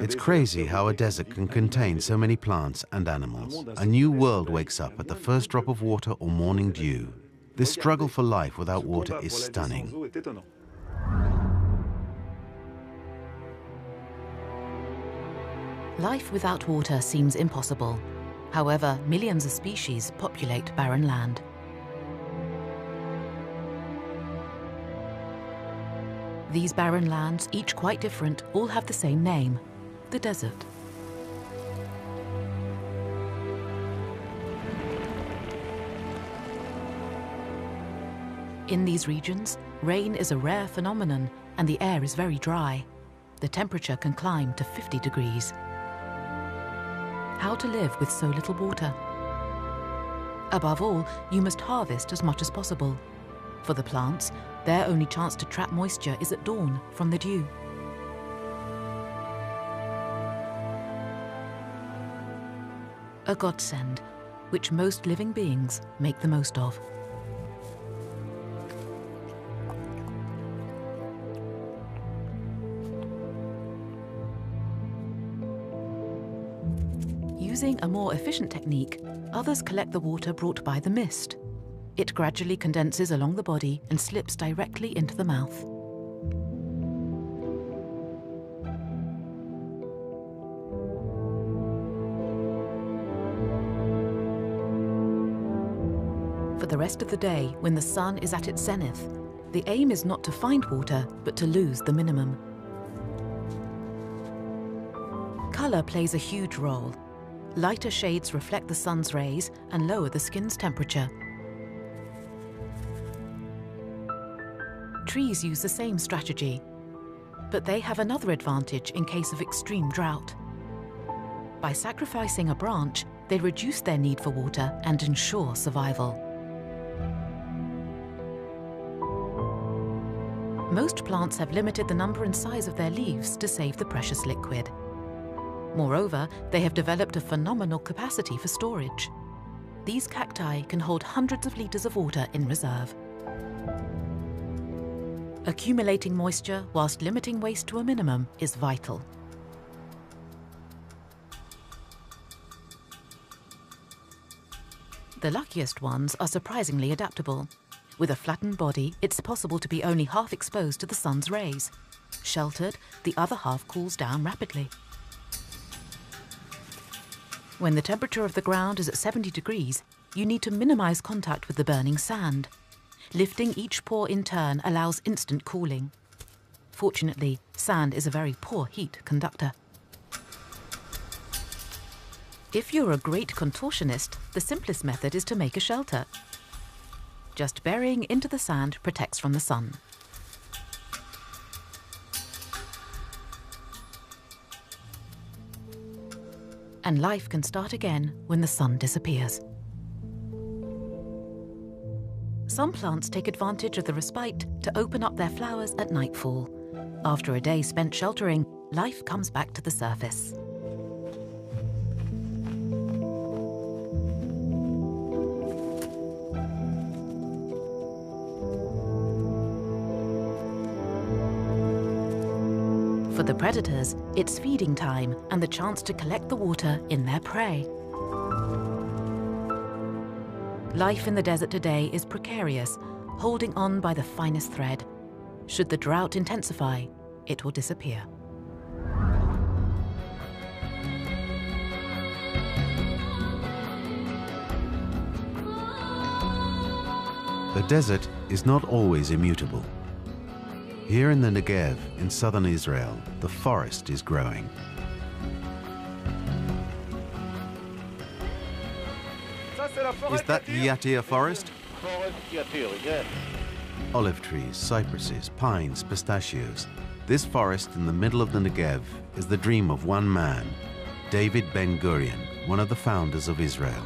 Speaker 1: It's crazy how a desert can contain so many plants and animals. A new world wakes up at the first drop of water or morning dew. This struggle for life without water is stunning.
Speaker 2: Life without water seems impossible. However, millions of species populate barren land. These barren lands, each quite different, all have the same name, the desert. In these regions, rain is a rare phenomenon and the air is very dry. The temperature can climb to 50 degrees. How to live with so little water? Above all, you must harvest as much as possible. For the plants, their only chance to trap moisture is at dawn from the dew. A godsend, which most living beings make the most of. Using a more efficient technique, others collect the water brought by the mist. It gradually condenses along the body and slips directly into the mouth. For the rest of the day, when the sun is at its zenith, the aim is not to find water, but to lose the minimum. Color plays a huge role. Lighter shades reflect the sun's rays and lower the skin's temperature. Trees use the same strategy, but they have another advantage in case of extreme drought. By sacrificing a branch, they reduce their need for water and ensure survival. Most plants have limited the number and size of their leaves to save the precious liquid. Moreover, they have developed a phenomenal capacity for storage. These cacti can hold hundreds of liters of water in reserve. Accumulating moisture whilst limiting waste to a minimum is vital. The luckiest ones are surprisingly adaptable. With a flattened body, it's possible to be only half exposed to the sun's rays. Sheltered, the other half cools down rapidly. When the temperature of the ground is at 70 degrees, you need to minimize contact with the burning sand. Lifting each paw in turn allows instant cooling. Fortunately, sand is a very poor heat conductor. If you're a great contortionist, the simplest method is to make a shelter. Just burying into the sand protects from the sun. And life can start again when the sun disappears. Some plants take advantage of the respite to open up their flowers at nightfall. After a day spent sheltering, life comes back to the surface. For the predators, it's feeding time and the chance to collect the water in their prey. Life in the desert today is precarious, holding on by the finest thread. Should the drought intensify, it will disappear.
Speaker 1: The desert is not always immutable. Here in the Negev, in southern Israel, the forest is growing. Is that the Yatir forest? Olive trees, cypresses, pines, pistachios. This forest in the middle of the Negev is the dream of one man, David Ben-Gurion, one of the founders of Israel.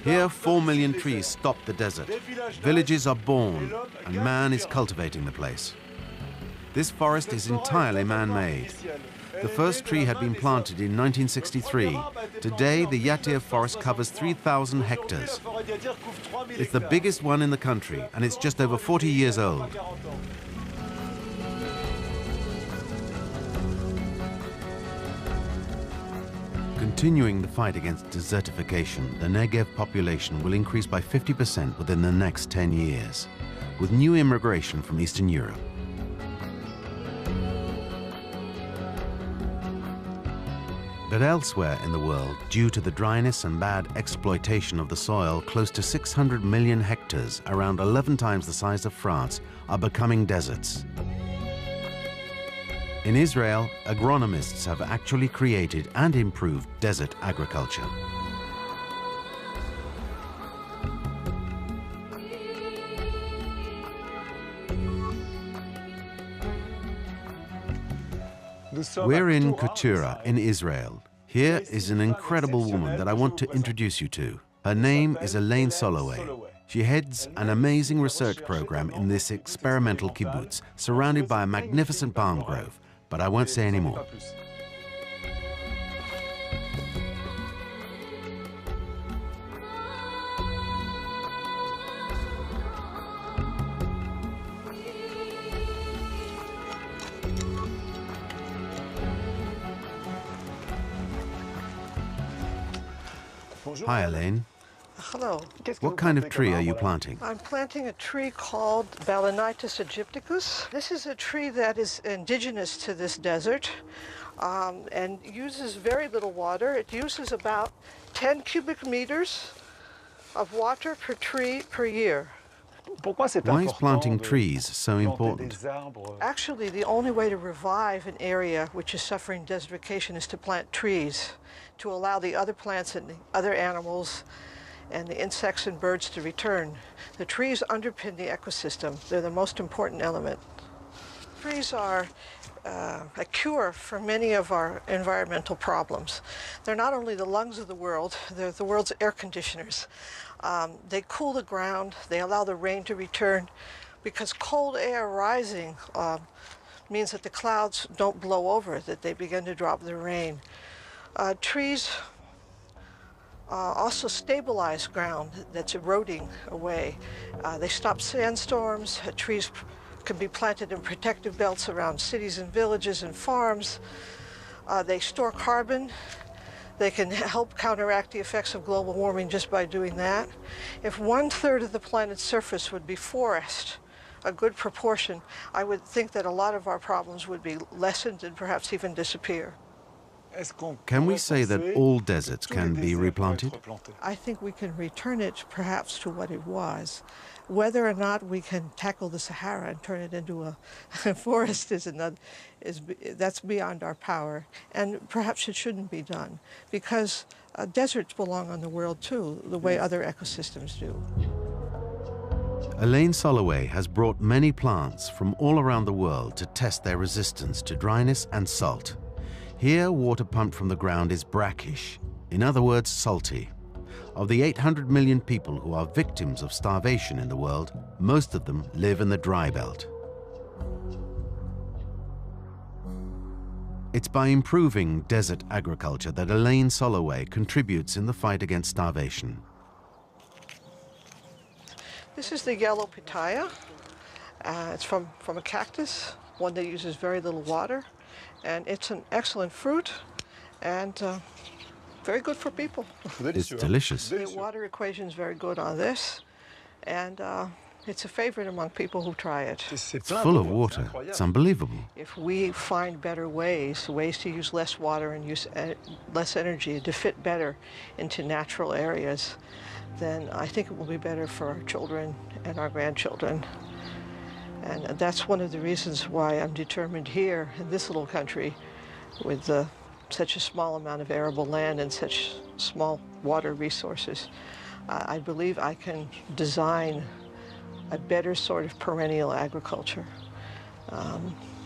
Speaker 1: Here, 4 million trees stop the desert. Villages are born, and man is cultivating the place. This forest is entirely man-made. The first tree had been planted in 1963. Today, the Yatir forest covers 3,000 hectares. It's the biggest one in the country, and it's just over 40 years old. Continuing the fight against desertification, the Negev population will increase by 50% within the next 10 years, with new immigration from Eastern Europe. But elsewhere in the world, due to the dryness and bad exploitation of the soil, close to 600 million hectares, around 11 times the size of France, are becoming deserts. In Israel, agronomists have actually created and improved desert agriculture. We're in Keturah in Israel. Here is an incredible woman that I want to introduce you to. Her name is Elaine Soloway. She heads an amazing research program in this experimental kibbutz, surrounded by a magnificent palm grove, but I won't say any more. Hi, Elaine.
Speaker 16: Hello.
Speaker 1: What kind of tree are you planting?
Speaker 16: I'm planting a tree called Balanitis aegypticus. This is a tree that is indigenous to this desert and uses very little water. It uses about 10 cubic meters of water per tree per year.
Speaker 1: Why is planting trees so important?
Speaker 16: Actually, the only way to revive an area which is suffering desertification is to plant trees, to allow the other plants and the other animals and the insects and birds to return. The trees underpin the ecosystem. They're the most important element. Trees are a cure for many of our environmental problems. They're not only the lungs of the world, they're the world's air conditioners. They cool the ground, they allow the rain to return, because cold air rising means that the clouds don't blow over, that they begin to drop the rain. Trees also stabilize ground that's eroding away. They stop sandstorms. Trees can be planted in protective belts around cities and villages and farms. They store carbon They can help counteract the effects of global warming just by doing that. If 1/3 of the planet's surface would be forest, a good proportion, I would think that a lot of our problems would be lessened and perhaps even disappear.
Speaker 1: Can we say that all deserts can be replanted?
Speaker 16: I think we can return it perhaps to what it was. Whether or not we can tackle the Sahara and turn it into a forest that's beyond our power, and perhaps it shouldn't be done, because deserts belong on the world too, the way other ecosystems do.
Speaker 1: Elaine Soloway has brought many plants from all around the world to test their resistance to dryness and salt. Here, water pumped from the ground is brackish, in other words, salty. Of the 800 million people who are victims of starvation in the world, most of them live in the dry belt. It's by improving desert agriculture that Elaine Soloway contributes in the fight against starvation.
Speaker 16: This is the yellow pitaya. It's from a cactus, one that uses very little water. And it's an excellent fruit and very good for people.
Speaker 1: It's delicious.
Speaker 16: The water equation is very good on this, and it's a favorite among people who try it.
Speaker 1: It's full of water. It's unbelievable.
Speaker 16: If we find better ways to use less water and use less energy to fit better into natural areas, then I think it will be better for our children and our grandchildren. And that's one of the reasons why I'm determined here in this little country with such a small amount of arable land and such small water resources. I believe I can design a better sort of perennial agriculture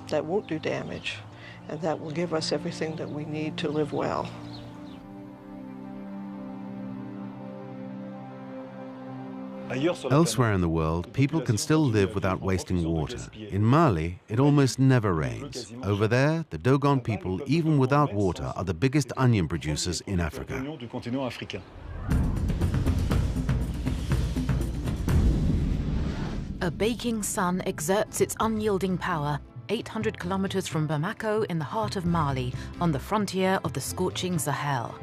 Speaker 16: that won't do damage and that will give us everything that we need to live well.
Speaker 1: Elsewhere in the world, people can still live without wasting water. In Mali, it almost never rains. Over there, the Dogon people, even without water, are the biggest onion producers in Africa.
Speaker 2: A baking sun exerts its unyielding power 800 kilometers from Bamako in the heart of Mali, on the frontier of the scorching Sahel.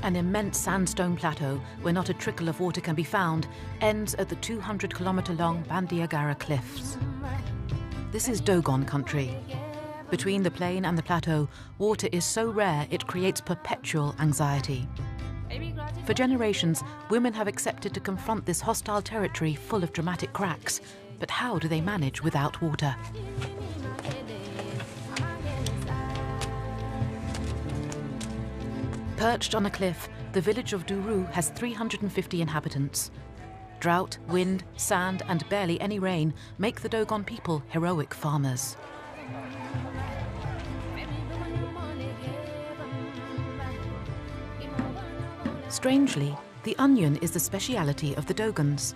Speaker 2: An immense sandstone plateau, where not a trickle of water can be found, ends at the 200-kilometer-long Bandiagara cliffs. This is Dogon country. Between the plain and the plateau, water is so rare it creates perpetual anxiety. For generations, women have accepted to confront this hostile territory full of dramatic cracks. But how do they manage without water? Perched on a cliff, the village of Duru has 350 inhabitants. Drought, wind, sand, and barely any rain make the Dogon people heroic farmers. Strangely, the onion is the speciality of the Dogons.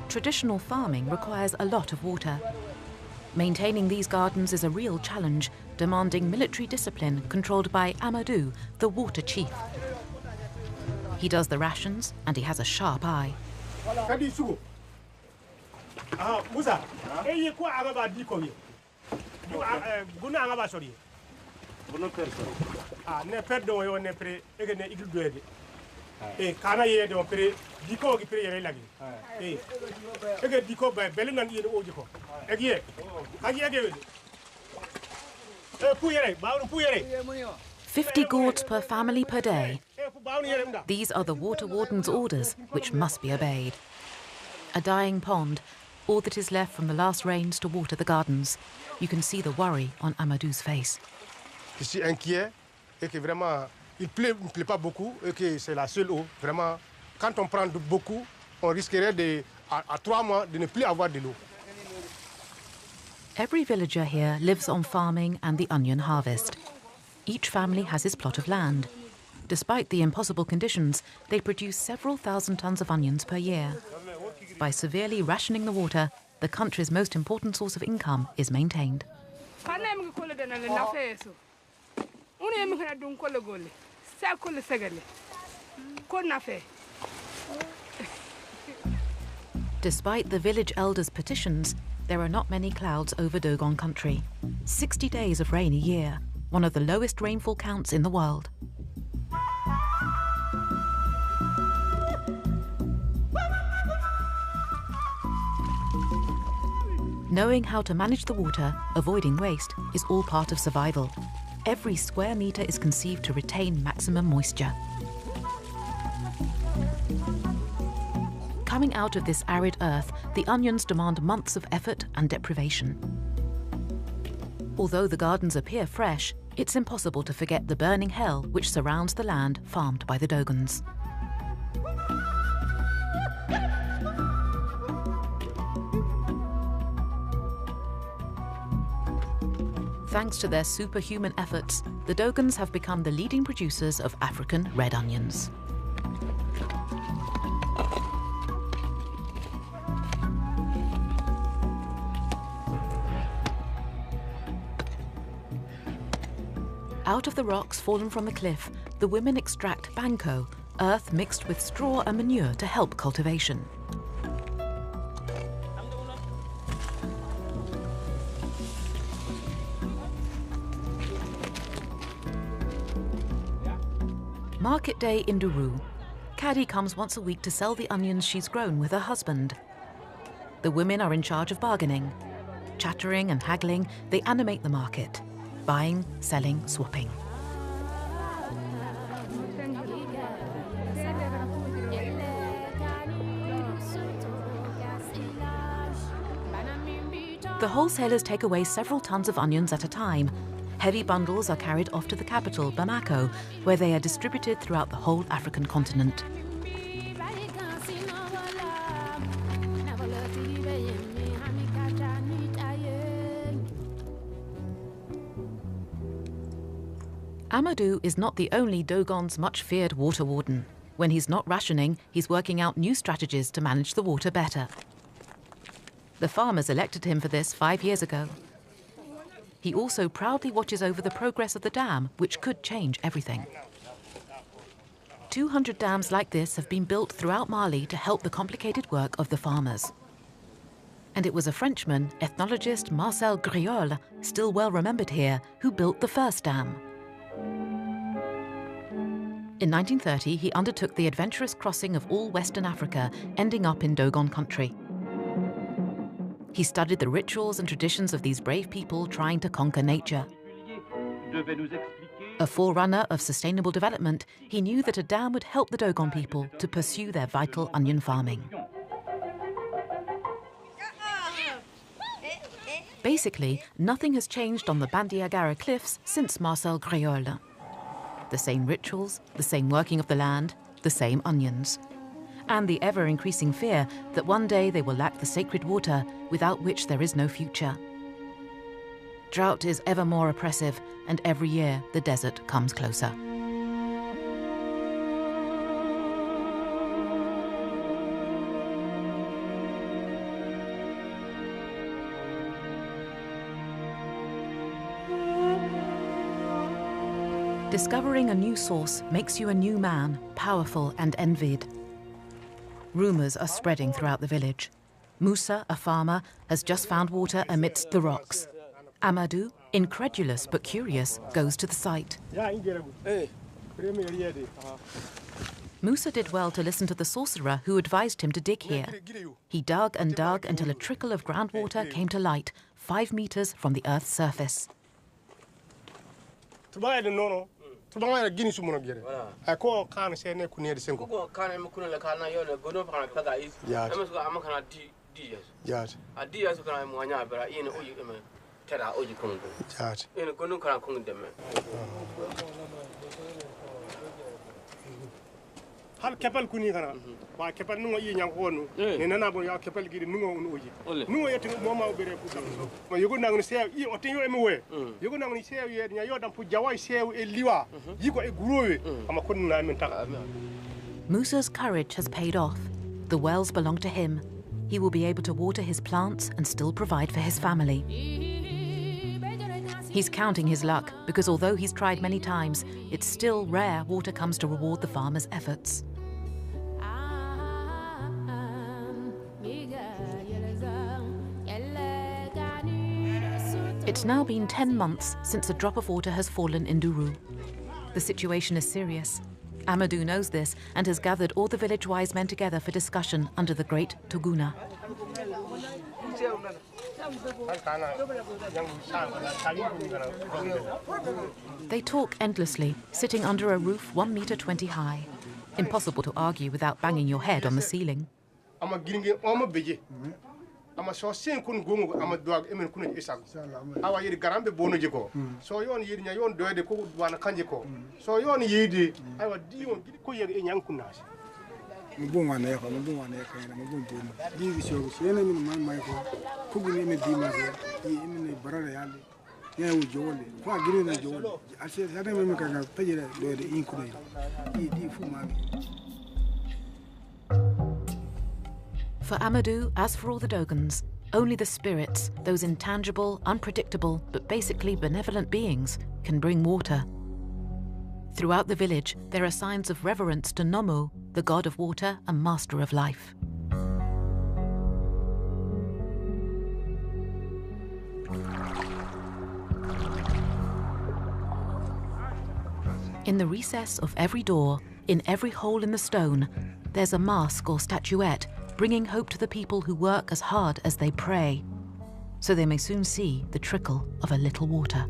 Speaker 2: Traditional farming requires a lot of water. Maintaining these gardens is a real challenge, demanding military discipline controlled by Amadou, the water chief. He does the rations, and he has a sharp eye. $50 gourds per family per day. These are the water warden's orders, which must be obeyed. A dying pond, all that is left from the last rains to water the gardens. You can see the worry on Amadou's face.
Speaker 17: Je suis inquiet et que vraiment il ne pleut pas beaucoup et que c'est la seule eau. Vraiment, quand on prend beaucoup, on risquerait à 3 mois de ne plus avoir de l'eau.
Speaker 2: Every villager here lives on farming and the onion harvest. Each family has his plot of land. Despite the impossible conditions, they produce several thousand tons of onions per year. By severely rationing the water, the country's most important source of income is maintained. Despite the village elders' petitions, there are not many clouds over Dogon country. 60 days of rain a year, one of the lowest rainfall counts in the world. Knowing how to manage the water, avoiding waste, is all part of survival. Every square metre is conceived to retain maximum moisture. Coming out of this arid earth, the onions demand months of effort and deprivation. Although the gardens appear fresh, it's impossible to forget the burning hell which surrounds the land farmed by the Dogons. Thanks to their superhuman efforts, the Dogons have become the leading producers of African red onions. Out of the rocks fallen from the cliff, the women extract banko, earth mixed with straw and manure to help cultivation. Market day in Duru. Caddy comes once a week to sell the onions she's grown with her husband. The women are in charge of bargaining. Chattering and haggling, they animate the market. Buying, selling, swapping. The wholesalers take away several tons of onions at a time. Heavy bundles are carried off to the capital, Bamako, where they are distributed throughout the whole African continent. Amadou is not the only Dogon's much-feared water warden. When he's not rationing, he's working out new strategies to manage the water better. The farmers elected him for this 5 years ago. He also proudly watches over the progress of the dam, which could change everything. 200 dams like this have been built throughout Mali to help the complicated work of the farmers. And it was a Frenchman, ethnologist Marcel Griol, still well remembered here, who built the first dam. In 1930, he undertook the adventurous crossing of all Western Africa, ending up in Dogon country. He studied the rituals and traditions of these brave people trying to conquer nature. A forerunner of sustainable development, he knew that a dam would help the Dogon people to pursue their vital onion farming. Basically, nothing has changed on the Bandiagara cliffs since Marcel Griol. The same rituals, the same working of the land, the same onions. And the ever-increasing fear that one day they will lack the sacred water without which there is no future. Drought is ever more oppressive, and every year the desert comes closer. Discovering a new source makes you a new man, powerful and envied. Rumours are spreading throughout the village. Musa, a farmer, has just found water amidst the rocks. Amadou, incredulous but curious, goes to the site. Musa did well to listen to the sorcerer who advised him to dig here. He dug and dug until a trickle of groundwater came to light, 5 meters from the Earth's surface.
Speaker 17: hal kepal kuni kana wa kepal nungo yi nyang wonu ne nana bon ya kepal gidi nungo on oji nungo yeti moma obere fu ma yugo nangni sew yi o tenyo emi we yugo nangni sew ye nya yodam fu jawai sew e liwa yiko e gurowe ama kon na men taka.
Speaker 2: Musa's courage has paid off. The wells belong to him. He will be able to water his plants and still provide for his family. He's counting his luck, because although he's tried many times, it's still rare water comes to reward the farmer's efforts. It's now been 10 months since a drop of water has fallen in Duru. The situation is serious. Amadou knows this and has gathered all the village wise men together for discussion under the great Tuguna. They talk endlessly, sitting under a roof 1.20 meters high. Impossible to argue without banging your head on the ceiling.
Speaker 17: ama so sen kun gongo ama dog emen kun isam awa yiri garambe bono jiko so yon yiri nya yon doede ko wana kanje ko so yon yidi awa diwon ko yegi e nyankunas
Speaker 18: mbunga na yako mbunga na yako na mbunga bono diwi so sene min man mai ko kugu ne me dima se yi min barara yali ya wu jole ko agire na jole ase sane me ka ga tajira doede in kunai di fu mami.
Speaker 2: For Amadou, as for all the Dogons, only the spirits, those intangible, unpredictable, but basically benevolent beings, can bring water. Throughout the village, there are signs of reverence to Nomu, the god of water and master of life. In the recess of every door, in every hole in the stone, there's a mask or statuette bringing hope to the people who work as hard as they pray, so they may soon see the trickle of a little water.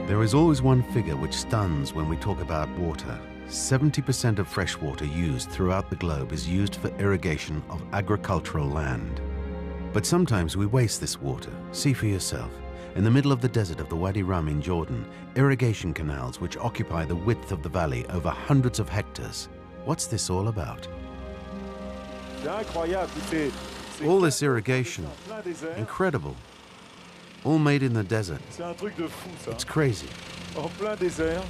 Speaker 1: There is always one figure which stuns when we talk about water. 70% of fresh water used throughout the globe is used for irrigation of agricultural land. But sometimes we waste this water. See for yourself. In the middle of the desert of the Wadi Rum in Jordan, irrigation canals which occupy the width of the valley over hundreds of hectares. What's this all about? All this irrigation, incredible. All made in the desert. It's crazy.
Speaker 6: En plein désert,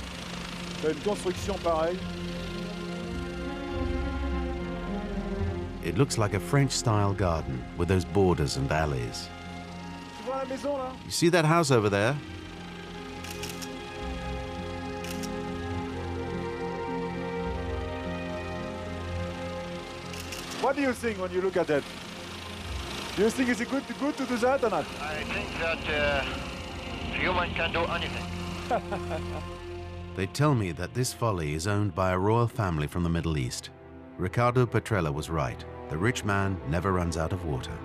Speaker 6: une construction pareille.
Speaker 1: It looks like a French-style garden with those borders and alleys.
Speaker 6: Tu vois la maison là?
Speaker 1: You see that house over there?
Speaker 6: What do you think when you look at that? Do you think it's good to do that or not?
Speaker 19: I think that human can do anything.
Speaker 1: They tell me that this folly is owned by a royal family from the Middle East. Ricardo Petrella was right. The rich man never runs out of water.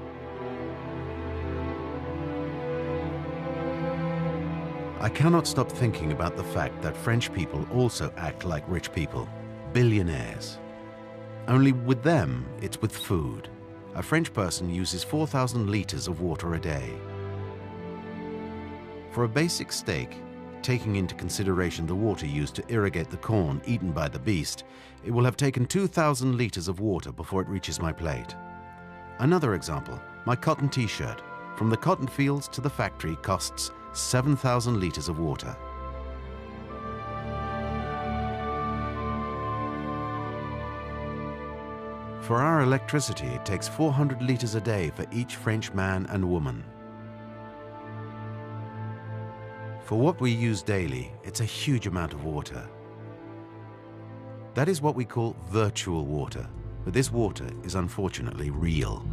Speaker 1: I cannot stop thinking about the fact that French people also act like rich people, billionaires. Only with them, it's with food. A French person uses 4,000 liters of water a day. For a basic steak, taking into consideration the water used to irrigate the corn eaten by the beast, it will have taken 2,000 liters of water before it reaches my plate. Another example, my cotton t-shirt. From the cotton fields to the factory costs 7,000 liters of water. For our electricity, it takes 400 liters a day for each French man and woman. For what we use daily, it's a huge amount of water. That is what we call virtual water, but this water is unfortunately real.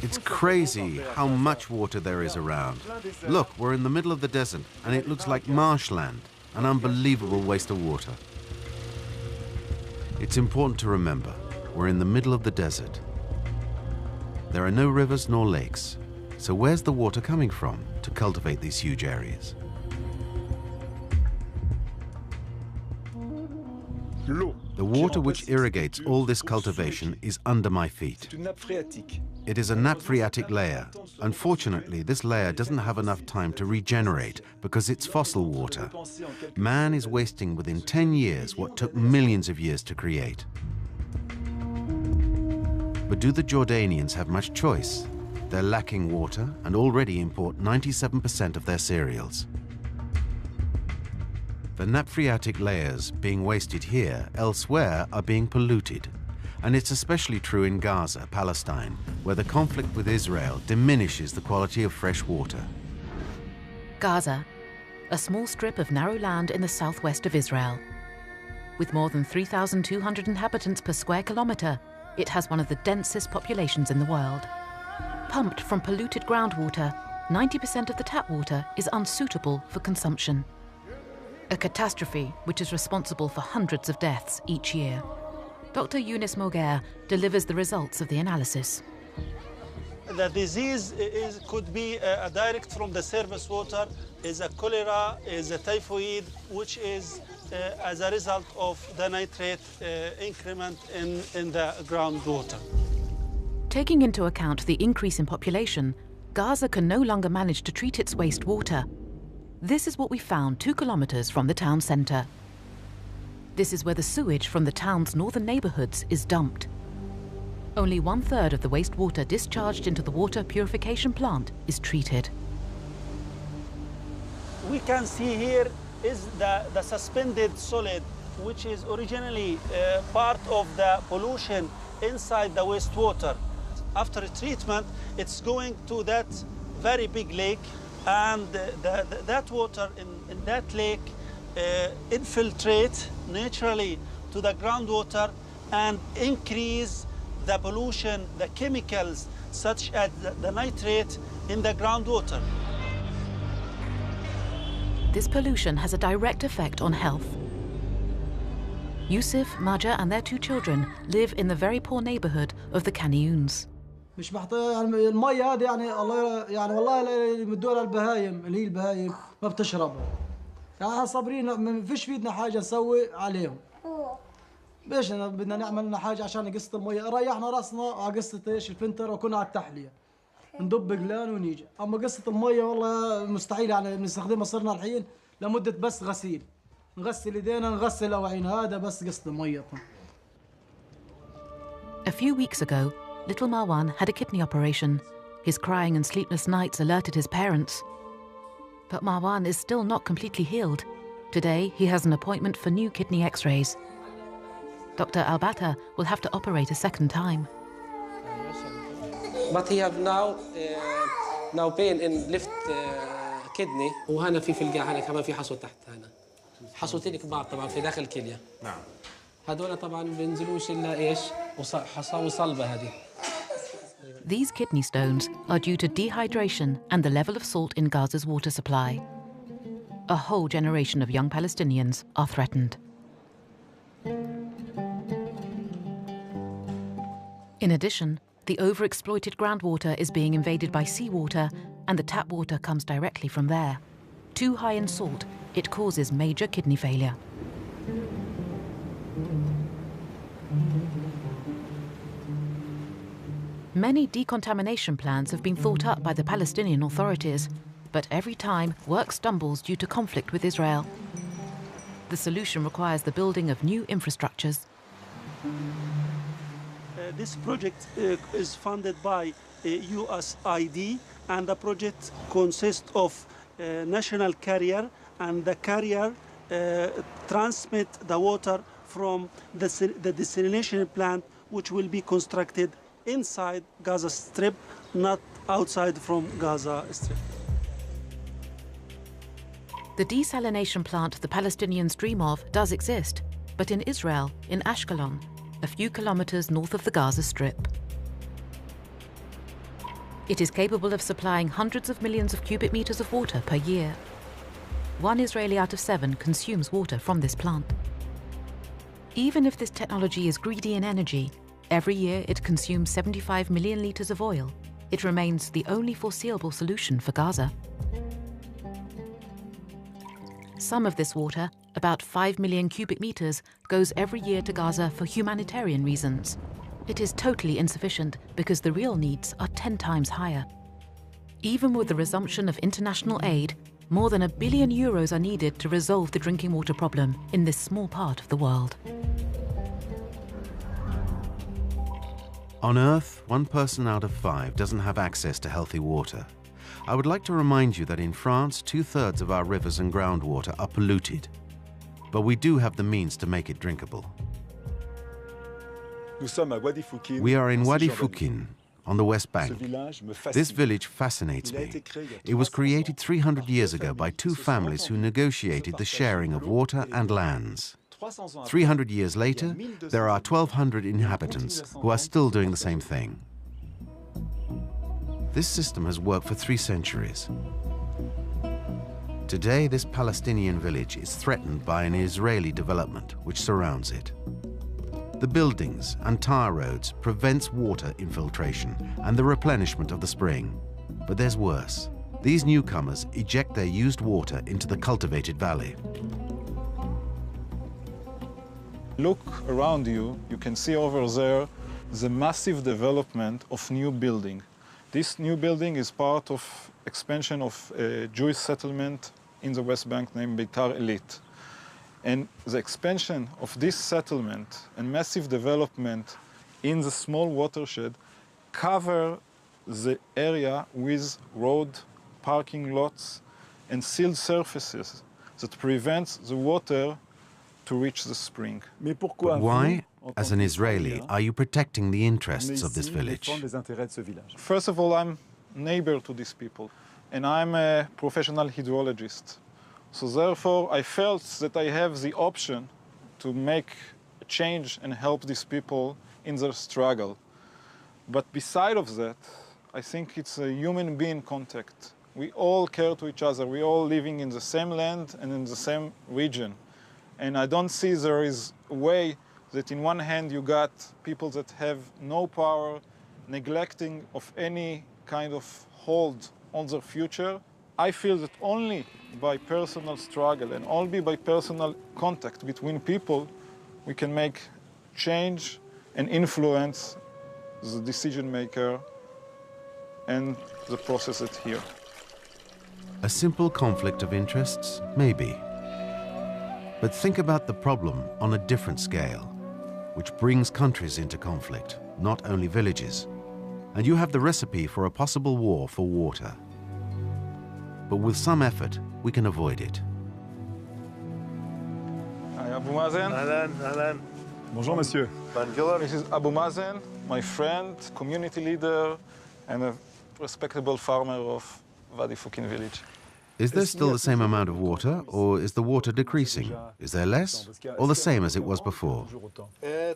Speaker 1: It's crazy how much water there is around. Look, we're in the middle of the desert, and it looks like marshland, an unbelievable waste of water. It's important to remember, we're in the middle of the desert. There are no rivers nor lakes, so where's the water coming from to cultivate these huge areas? The water which irrigates all this cultivation is under my feet. It is a nappe phreatic layer. Unfortunately, this layer doesn't have enough time to regenerate because it's fossil water. Man is wasting within 10 years what took millions of years to create. But do the Jordanians have much choice? They're lacking water and already import 97% of their cereals. The nappe phreatic layers being wasted here, elsewhere, are being polluted. And it's especially true in Gaza, Palestine, where the conflict with Israel diminishes the quality of fresh water.
Speaker 2: Gaza, a small strip of narrow land in the southwest of Israel. With more than 3,200 inhabitants per square kilometre, it has one of the densest populations in the world. Pumped from polluted groundwater, 90% of the tap water is unsuitable for consumption. A catastrophe which is responsible for hundreds of deaths each year. Dr. Younis Moguer delivers the results of the analysis.
Speaker 20: The disease could be direct from the surface water, is a cholera, is a typhoid, which is as a result of the nitrate increment in the groundwater.
Speaker 2: Taking into account the increase in population, Gaza can no longer manage to treat its wastewater. This is what we found 2 kilometers from the town centre. This is where the sewage from the town's northern neighborhoods is dumped. Only 1/3 of the wastewater discharged into the water purification plant is treated.
Speaker 20: We can see here is the suspended solid, which is originally part of the pollution inside the wastewater. After treatment, it's going to that very big lake, and that water in that lake infiltrate naturally to the groundwater and increase the pollution, the chemicals such as the nitrate in the groundwater.
Speaker 2: This pollution has a direct effect on health. Yusuf, Maja and their 2 children live in the very poor neighborhood of the Canyoons.
Speaker 21: مش محتاج يعني المية هذه يعني الله يعني والله يمدوها للبهايم اللي هي البهايم ما بتشربها. يعني صابرين ما فيش فيدنا حاجة نسوي عليهم. ليش بدنا نعمل لنا حاجة عشان قصة المية؟ ريحنا راسنا على قصة ايش الفلتر وكنا على التحلية. ندب قلان ونيجي، أما قصة المية والله مستحيل يعني بنستخدمها صرنا الحين لمدة بس غسيل. نغسل ايدينا نغسل أواعينا هذا بس قصة المية.
Speaker 2: A few weeks ago, little Marwan had a kidney operation. His crying and sleepless nights alerted his parents. But Marwan is still not completely healed. Today, he has an appointment for new kidney x-rays. Dr. Albata will have to operate a second time.
Speaker 22: But he have now pain in left kidney. وهنا في الجهة هنا كمان في حصوة تحت هنا. حصوتين كبار طبعا في داخل الكلية. نعم. هذول طبعا بينزلوش إلا إيش حصاوي صلبة هذه.
Speaker 2: These kidney stones are due to dehydration and the level of salt in Gaza's water supply. A whole generation of young Palestinians are threatened. In addition, the overexploited groundwater is being invaded by seawater, and the tap water comes directly from there. Too high in salt, it causes major kidney failure. Many decontamination plans have been thought up by the Palestinian authorities, but every time work stumbles due to conflict with Israel. The solution requires the building of new infrastructures.
Speaker 20: This project is funded by USAID, and the project consists of a national carrier, and the carrier transmit the water from the desalination plant, which will be constructed inside Gaza Strip, not outside from Gaza Strip.
Speaker 2: The desalination plant the Palestinians dream of does exist, but in Israel, in Ashkelon, a few kilometers north of the Gaza Strip. It is capable of supplying hundreds of millions of cubic meters of water per year. 1 Israeli out of 7 consumes water from this plant. Even if this technology is greedy in energy, every year it consumes 75 million liters of oil. It remains the only foreseeable solution for Gaza. Some of this water, about 5 million cubic meters, goes every year to Gaza for humanitarian reasons. It is totally insufficient because the real needs are 10 times higher. Even with the resumption of international aid, more than €1 billion are needed to resolve the drinking water problem in this small part of the world.
Speaker 1: On Earth, 1 person out of 5 doesn't have access to healthy water. I would like to remind you that in France, 2/3 of our rivers and groundwater are polluted. But we do have the means to make it drinkable. We are in Wadi Fukin, on the West Bank. This village fascinates me. It was created 300 years ago by two families who negotiated the sharing of water and lands. 300 years later, there are 1,200 inhabitants who are still doing the same thing. This system has worked for 3 centuries. Today, this Palestinian village is threatened by an Israeli development which surrounds it. The buildings and tar roads prevents water infiltration and the replenishment of the spring. But there's worse. These newcomers eject their used water into the cultivated valley.
Speaker 7: Look around you, you can see over there the massive development of new building. This new building is part of expansion of a Jewish settlement in the West Bank named Beitar Elit. And the expansion of this settlement and massive development in the small watershed cover the area with road, parking lots, and sealed surfaces that prevents the water to reach the spring.
Speaker 1: But why, as an Israeli, are you protecting the interests of this village?
Speaker 7: First of all, I'm neighbor to these people, and I'm a professional hydrologist. So therefore, I felt that I have the option to make a change and help these people in their struggle. But beside of that, I think it's a human being contact. We all care to each other. We all living in the same land and in the same region. And I don't see there is a way that in one hand you got people that have no power, neglecting of any kind of hold on their future. I feel that only by personal struggle and only by personal contact between people, we can make change and influence the decision maker and the process that's here.
Speaker 1: A simple conflict of interests? Maybe. But think about the problem on a different scale, which brings countries into conflict, not only villages. And you have the recipe for a possible war for water. But with some effort, we can avoid it.
Speaker 7: Hi, Abu Mazen.
Speaker 8: Ahlan, ahlan.
Speaker 7: Bonjour, monsieur.
Speaker 8: Bonjour.
Speaker 7: This is Abu Mazen, my friend, community leader, and a respectable farmer of Wadi Fukin village.
Speaker 1: Is there still the same amount of water, or is the water decreasing? Is there less, or the same as it was before?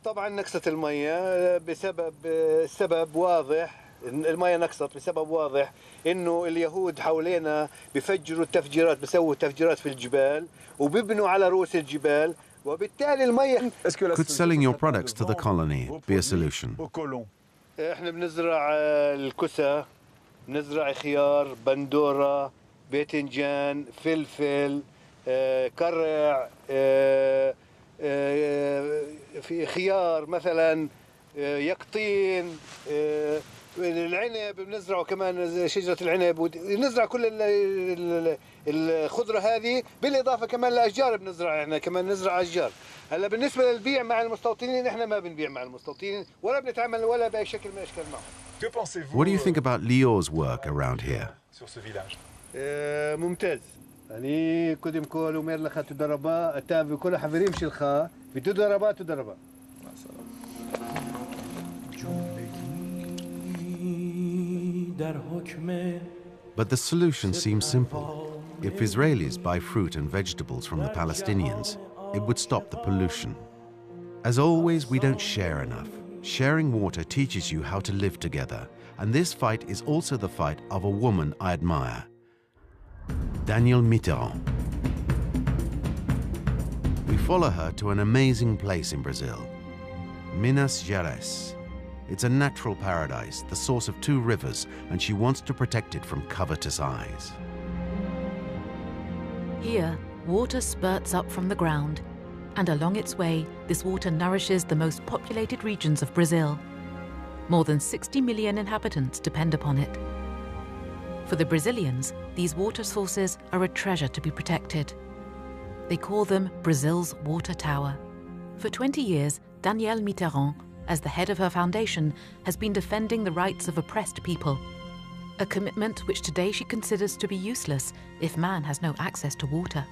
Speaker 8: طبعا نقصت المياه بسبب السبب واضح. المياه نقصت بسبب واضح انه اليهود حوالينا بفجروا التفجيرات بيسووا تفجيرات في الجبال وبيبنوا على رؤوس الجبال وبالتالي المياه.
Speaker 1: Could selling your products to the colony be a solution?
Speaker 8: احنا بنزرع الكسى، بنزرع خيار، بندوره، باذنجان، فلفل، كرع، في خيار مثلا، يقطين، العنب بنزرعه كمان، شجرة العنب، نزرع كل الخضرة هذه بالإضافة كمان لأشجار بنزرع، احنا كمان نزرع أشجار. هلا بالنسبة للبيع مع المستوطنين احنا ما بنبيع مع المستوطنين ولا بنتعامل ولا بأي شكل من الأشكال معهم.
Speaker 1: What do you think about Leo's work around here?
Speaker 8: ممتاز. يعني قدم كل ومير لخا تدربا أتابع كل حفريم شلخا في تدربا.
Speaker 1: But the solution seems simple. If Israelis buy fruit and vegetables from the Palestinians, it would stop the pollution. As always, we don't share enough. Sharing water teaches you how to live together, and this fight is also the fight of a woman I admire, Danielle Mitterrand. We follow her to an amazing place in Brazil, Minas Gerais. It's a natural paradise, the source of 2 rivers, and she wants to protect it from covetous eyes.
Speaker 2: Here, water spurts up from the ground, and along its way, this water nourishes the most populated regions of Brazil. More than 60 million inhabitants depend upon it. For the Brazilians, these water sources are a treasure to be protected. They call them Brazil's water tower. For 20 years, Danielle Mitterrand, as the head of her foundation, has been defending the rights of oppressed people, a commitment which today she considers to be useless if man has no access to water.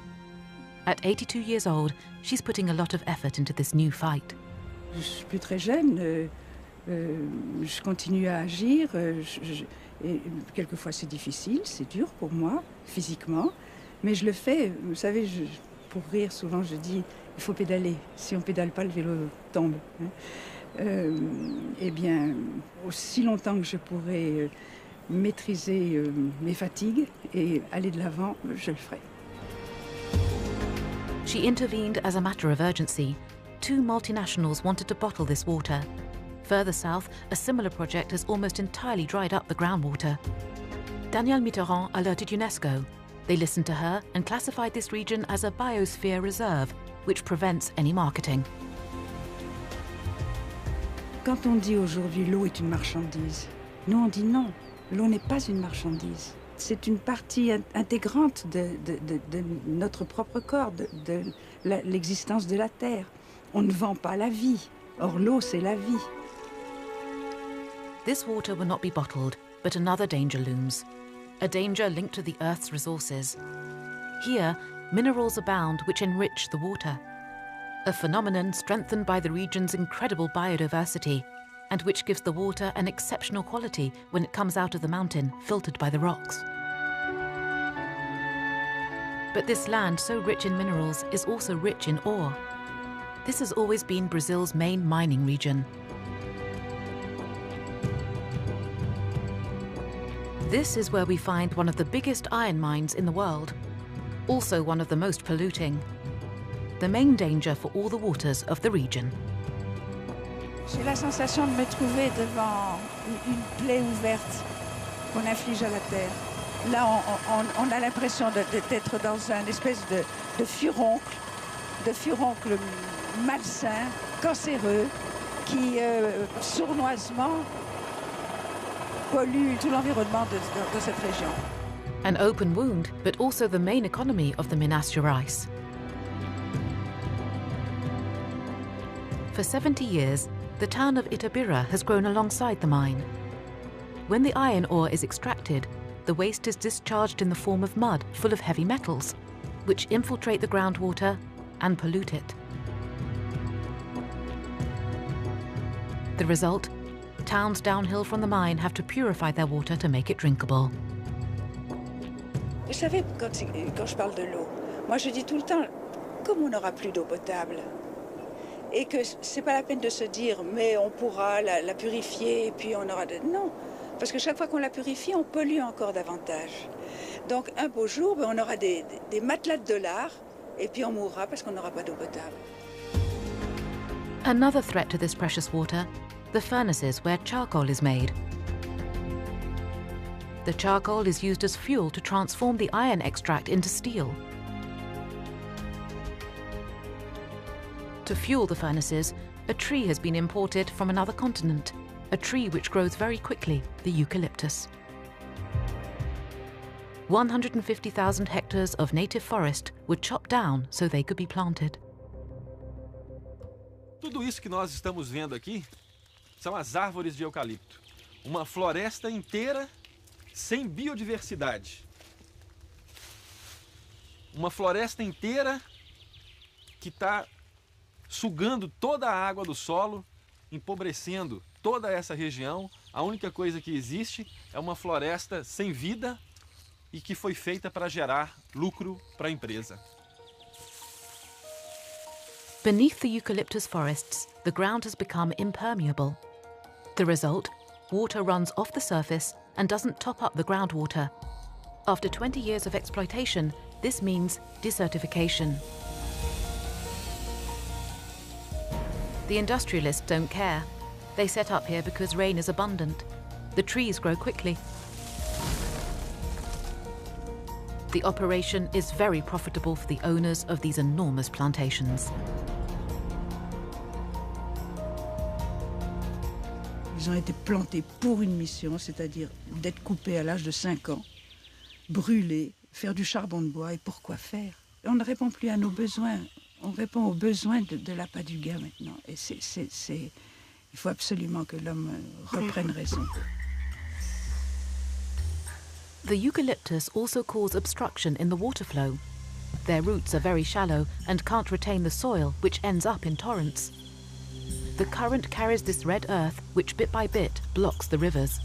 Speaker 2: At 82 years old, she's putting a lot of effort into this new fight.
Speaker 10: Je suis plus très jeune, je continue à agir. Et quelquefois c'est difficile, c'est dur pour moi, physiquement. Mais je le fais, vous savez, pour rire souvent je dis, il faut pédaler. Si on ne pédale pas, le vélo tombe. Eh bien, aussi longtemps que je pourrai maîtriser mes fatigues et aller de l'avant, je le ferai.
Speaker 2: She intervened as a matter of urgency. 2 multinationals wanted to bottle this water. Further south, a similar project has almost entirely dried up the groundwater. Danielle Mitterrand alerted UNESCO. They listened to her and classified this region as a biosphere reserve, which prevents any marketing.
Speaker 10: Quand on dit aujourd'hui l'eau est une marchandise, nous on dit non, l'eau n'est pas une marchandise. C'est une partie intégrante de notre propre corps, de l'existence de la Terre. On ne vend pas la vie. Or, l'eau, c'est la vie.
Speaker 2: This water will not be bottled, but another danger looms. A danger linked to the Earth's resources. Here, minerals abound which enrich the water. A phenomenon strengthened by the region's incredible biodiversity, and which gives the water an exceptional quality when it comes out of the mountain, filtered by the rocks. But this land, so rich in minerals, is also rich in ore. This has always been Brazil's main mining region. This is where we find one of the biggest iron mines in the world, also one of the most polluting. The main danger for all the waters of the region.
Speaker 10: J'ai la sensation de me trouver devant une plaie ouverte qu'on inflige à la terre. Là, on a l'impression d'être dans une espèce de furoncle malsain, cancéreux, qui sournoisement pollue tout l'environnement de cette région.
Speaker 2: An open wound, but also the main economy of the Minas Gerais. For 70 years, the town of Itabira has grown alongside the mine. When the iron ore is extracted, the waste is discharged in the form of mud full of heavy metals, which infiltrate the groundwater and pollute it. The result? Towns downhill from the mine have to purify their water to make it drinkable.
Speaker 10: Vous savez, quand je parle de l'eau, moi je dis tout le temps, comme on n'aura plus d'eau potable, et que c'est pas la peine de se dire, mais on pourra la purifier, et puis on aura de... Non, parce que chaque fois qu'on la purifie, on pollue encore davantage. Donc un beau jour, on aura des matelas de dollars, et puis on mourra parce qu'on n'aura pas d'eau potable.
Speaker 2: Another threat to this precious water, the furnaces where charcoal is made. The charcoal is used as fuel to transform the iron extract into steel. To fuel the furnaces, a tree has been imported from another continent, a tree which grows very quickly, the eucalyptus. 150,000 hectares of native forest were chopped down so they could be planted.
Speaker 11: Tudo isso que nós estamos vendo aqui são as árvores de eucalipto. Uma floresta inteira sem biodiversidade. Uma floresta inteira que está sugando toda a água do solo, empobrecendo toda essa região. A única coisa que existe é uma floresta sem vida e que foi feita para gerar lucro para a empresa.
Speaker 2: Beneath the eucalyptus forests, the ground has become impermeable. The result? Water runs off the surface and doesn't top up the groundwater. After 20 years of exploitation, this means desertification. The industrialists don't care. They set up here because rain is abundant. The trees grow quickly. The operation is very profitable for the owners of these enormous plantations.
Speaker 10: Ils ont été plantés pour une mission, c'est-à-dire d'être coupés à l'âge de 5 ans, brûlés, faire du charbon de bois, et pourquoi faire? On ne répond plus à nos besoins, on répond aux besoins de l'appât du gain maintenant. Et il faut absolument que l'homme reprenne raison.
Speaker 2: The eucalyptus also cause obstruction in the water flow. Their roots are very shallow and can't retain the soil, which ends up in torrents. The current carries this red earth, which bit by bit blocks the rivers.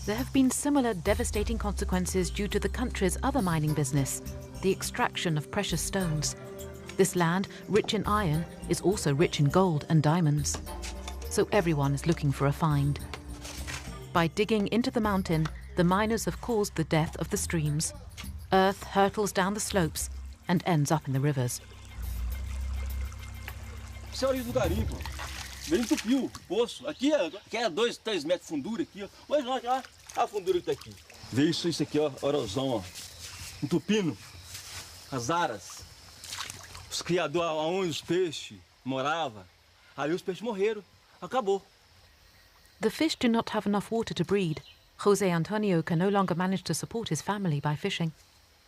Speaker 2: There have been similar devastating consequences due to the country's other mining business, the extraction of precious stones. This land, rich in iron, is also rich in gold and diamonds. So everyone is looking for a find. By digging into the mountain, the miners have caused the death of the streams. Earth hurtles down the slopes and ends up in the rivers.
Speaker 3: Isso é a origem do garimpo. Ele entupiu o poço. Aqui é 2, 3 metros de fundura aqui, ó. Olha lá, olha a fundura que tá aqui. Vê isso aqui, ó, erosão, ó. Entupindo as aras. Os criadores, aonde os peixes moravam, ali os peixes morreram. Acabou.
Speaker 2: The fish do not have enough water to breed. José Antonio can no longer manage to support his family by fishing.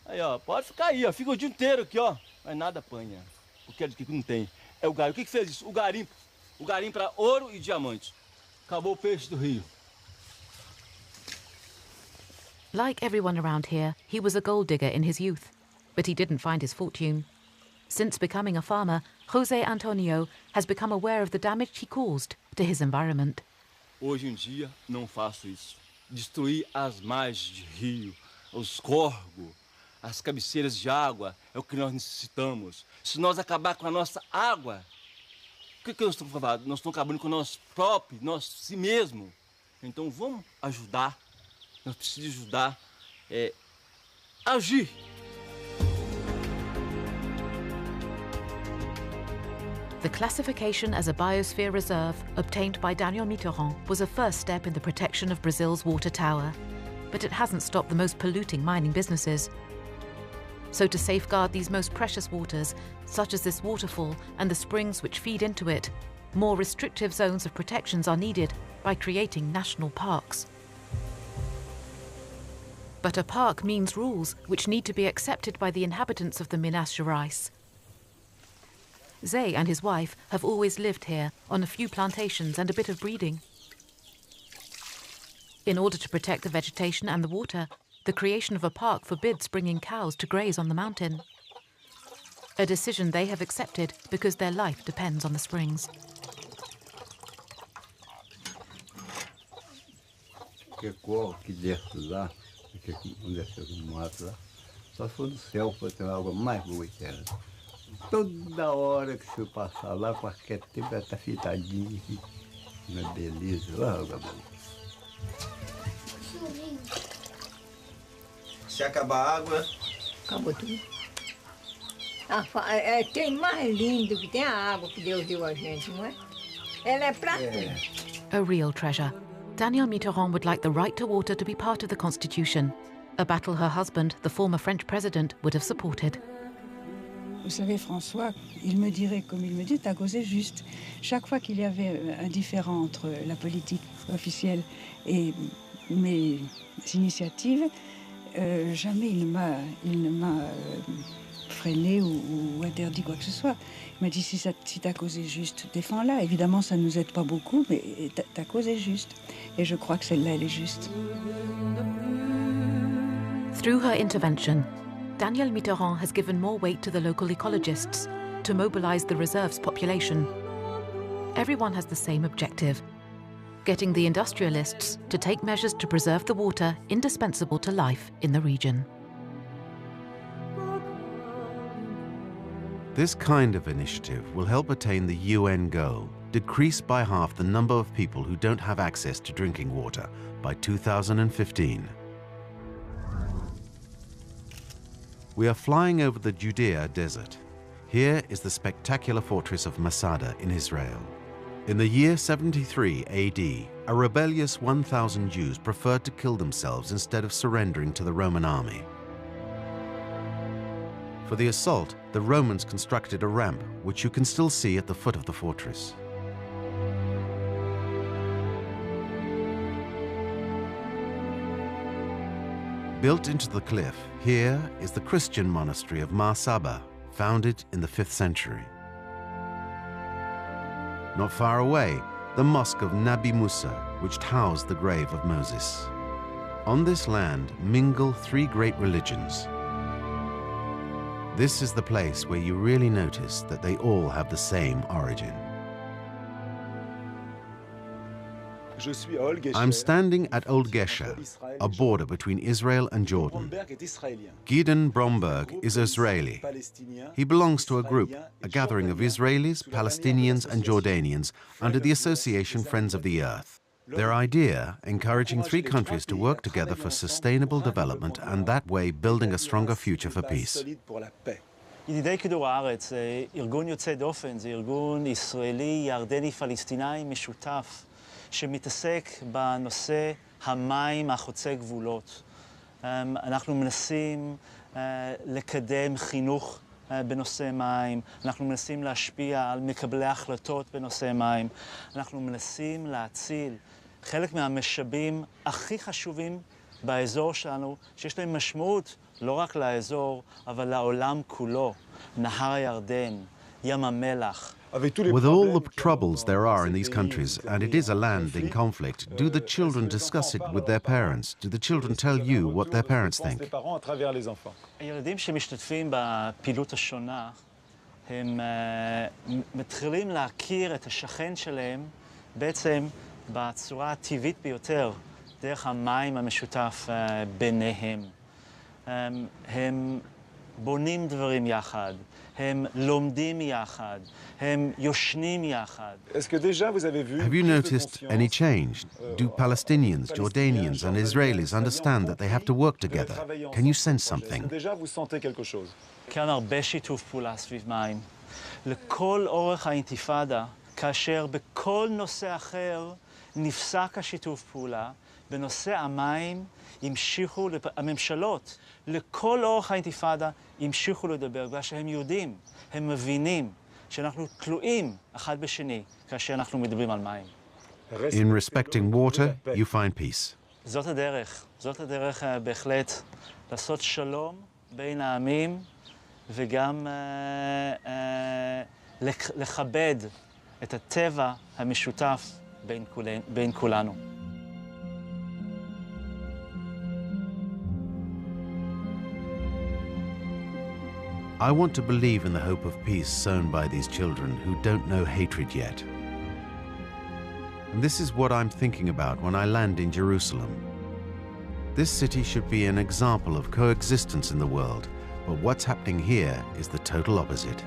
Speaker 3: Aí, ó, pode ficar aí, ó. Fica o dia inteiro aqui, ó. Mas nada apanha. Porque aqui não tem. É o garimpo. O que fez isso? O garimpo. O garimpo para ouro e diamante. Acabou o peixe do rio.
Speaker 2: Like everyone around here, he was a gold digger in his youth, but he didn't find his fortune. Since becoming a farmer, José Antonio has become aware of the damage he caused to his environment.
Speaker 3: Hoje em dia, não faço isso. Destruir as margens de rio, os córregos, as cabeceiras de água é o que nós necessitamos. Se nós acabar com a nossa água, o que nós estamos fazendo? Nós estamos acabando com o nosso próprio, si mesmo. Então vamos ajudar. Nós precisamos ajudar, agir.
Speaker 2: The classification as a biosphere reserve obtained by Daniel Mitterrand was a first step in the protection of Brazil's water tower, but it hasn't stopped the most polluting mining businesses. So to safeguard these most precious waters, such as this waterfall and the springs which feed into it, more restrictive zones of protections are needed by creating national parks. But a park means rules which need to be accepted by the inhabitants of the Minas Gerais. Zé and his wife have always lived here on a few plantations and a bit of breeding. In order to protect the vegetation and the water, the creation of a park forbids bringing cows to graze on the mountain. A decision they have accepted because their life depends on the springs.
Speaker 9: Que corre aqui dentro lá, onde é que eu mato lá, só se for do céu para ter uma água mais boa que ela. Toda hora que você passar lá, qualquer tempo ela está fitadinha aqui. Uma beleza, olha a água boa.
Speaker 23: Se acabar a água...
Speaker 24: Acabou tudo. Tem mais lindo que tem a água que Deus deu a gente, não é? Ela é pra tudo.
Speaker 2: A real treasure. Daniel Mitterrand would like the right to water to be part of the Constitution, a battle her husband, the former French president, would have supported.
Speaker 25: Vous savez, François, il me dirait, comme il me dit, t'as causé juste. Chaque fois qu'il y avait un différend entre la politique officielle et mes initiatives, jamais il ne m'a freiné ou interdit quoi que ce soit. Il m'a dit, si t'as causé juste, défends-la. Évidemment, ça ne nous aide pas beaucoup, mais t'as causé juste. Et je crois que celle-là, elle est juste.
Speaker 2: Through her intervention, Daniel Mitterrand has given more weight to the local ecologists to mobilize the reserve's population. Everyone has the same objective: getting the industrialists to take measures to preserve the water indispensable to life in the region.
Speaker 1: This kind of initiative will help attain the UN goal: decrease by half the number of people who don't have access to drinking water by 2015. We are flying over the Judea desert. Here is the spectacular fortress of Masada in Israel. In the year 73 AD, a rebellious 1,000 Jews preferred to kill themselves instead of surrendering to the Roman army. For the assault, the Romans constructed a ramp, which you can still see at the foot of the fortress. Built into the cliff, here is the Christian monastery of Mar Saba, founded in the 5th century. Not far away, the mosque of Nabi Musa, which housed the grave of Moses. On this land mingle 3 great religions. This is the place where you really notice that they all have the same origin. I'm standing at Old Gesher, a border between Israel and Jordan. Gideon Bromberg is Israeli. He belongs to a group, a gathering of Israelis, Palestinians and Jordanians under the association Friends of the Earth. Their idea, encouraging 3 countries to work together for sustainable development and that way building a stronger future for peace.
Speaker 4: ידידי כדור הארץ זה ארגון יוצא דופן, זה ארגון ישראלי, ירדני, פלסטיני משותף שמתעסק בנושא המים החוצה גבולות. אנחנו מנסים לקדם חינוך בנושא מים, אנחנו מנסים להשפיע על מקבלי החלטות בנושא מים, אנחנו מנסים להציל חלק מהמשאבים הכי חשובים באזור שלנו, שיש להם משמעות לא רק לאזור, אבל לעולם כולו, נהר הירדן, ים המלח.
Speaker 1: With all the troubles there are in these countries, and it is a land in conflict, do the children discuss it with their parents? Do the children tell you what their parents think?
Speaker 4: הילדים שמשתתפים בפעילות השונה, הם מתחילים להכיר את השכן שלהם בעצם בצורה הטבעית ביותר, דרך המים המשותף ביניהם. הם בונים דברים יחד, הם לומדים יחד, הם יושנים יחד.
Speaker 1: Have you noticed any change? Do Palestinians, Jordanians and Israelis understand that they have to work together? Can you sense something?
Speaker 4: קיים הרבה שיתוף פעולה סביב מים. לכל אורך האינתיפאדה, כאשר בכל נושא אחר נפסק השיתוף פעולה, בנושא המים המשיכו, הממשלות, לכל אורך האינתיפאדה המשיכו לדבר, בגלל שהם יודעים, הם מבינים שאנחנו תלויים אחד בשני כאשר אנחנו מדברים על מים.
Speaker 1: In respecting water, you find peace.
Speaker 4: זאת הדרך בהחלט לעשות שלום בין העמים וגם לכבד את הטבע המשותף בין כולנו.
Speaker 1: I want to believe in the hope of peace sown by these children who don't know hatred yet. And this is what I'm thinking about when I land in Jerusalem. This city should be an example of coexistence in the world, but what's happening here is the total opposite.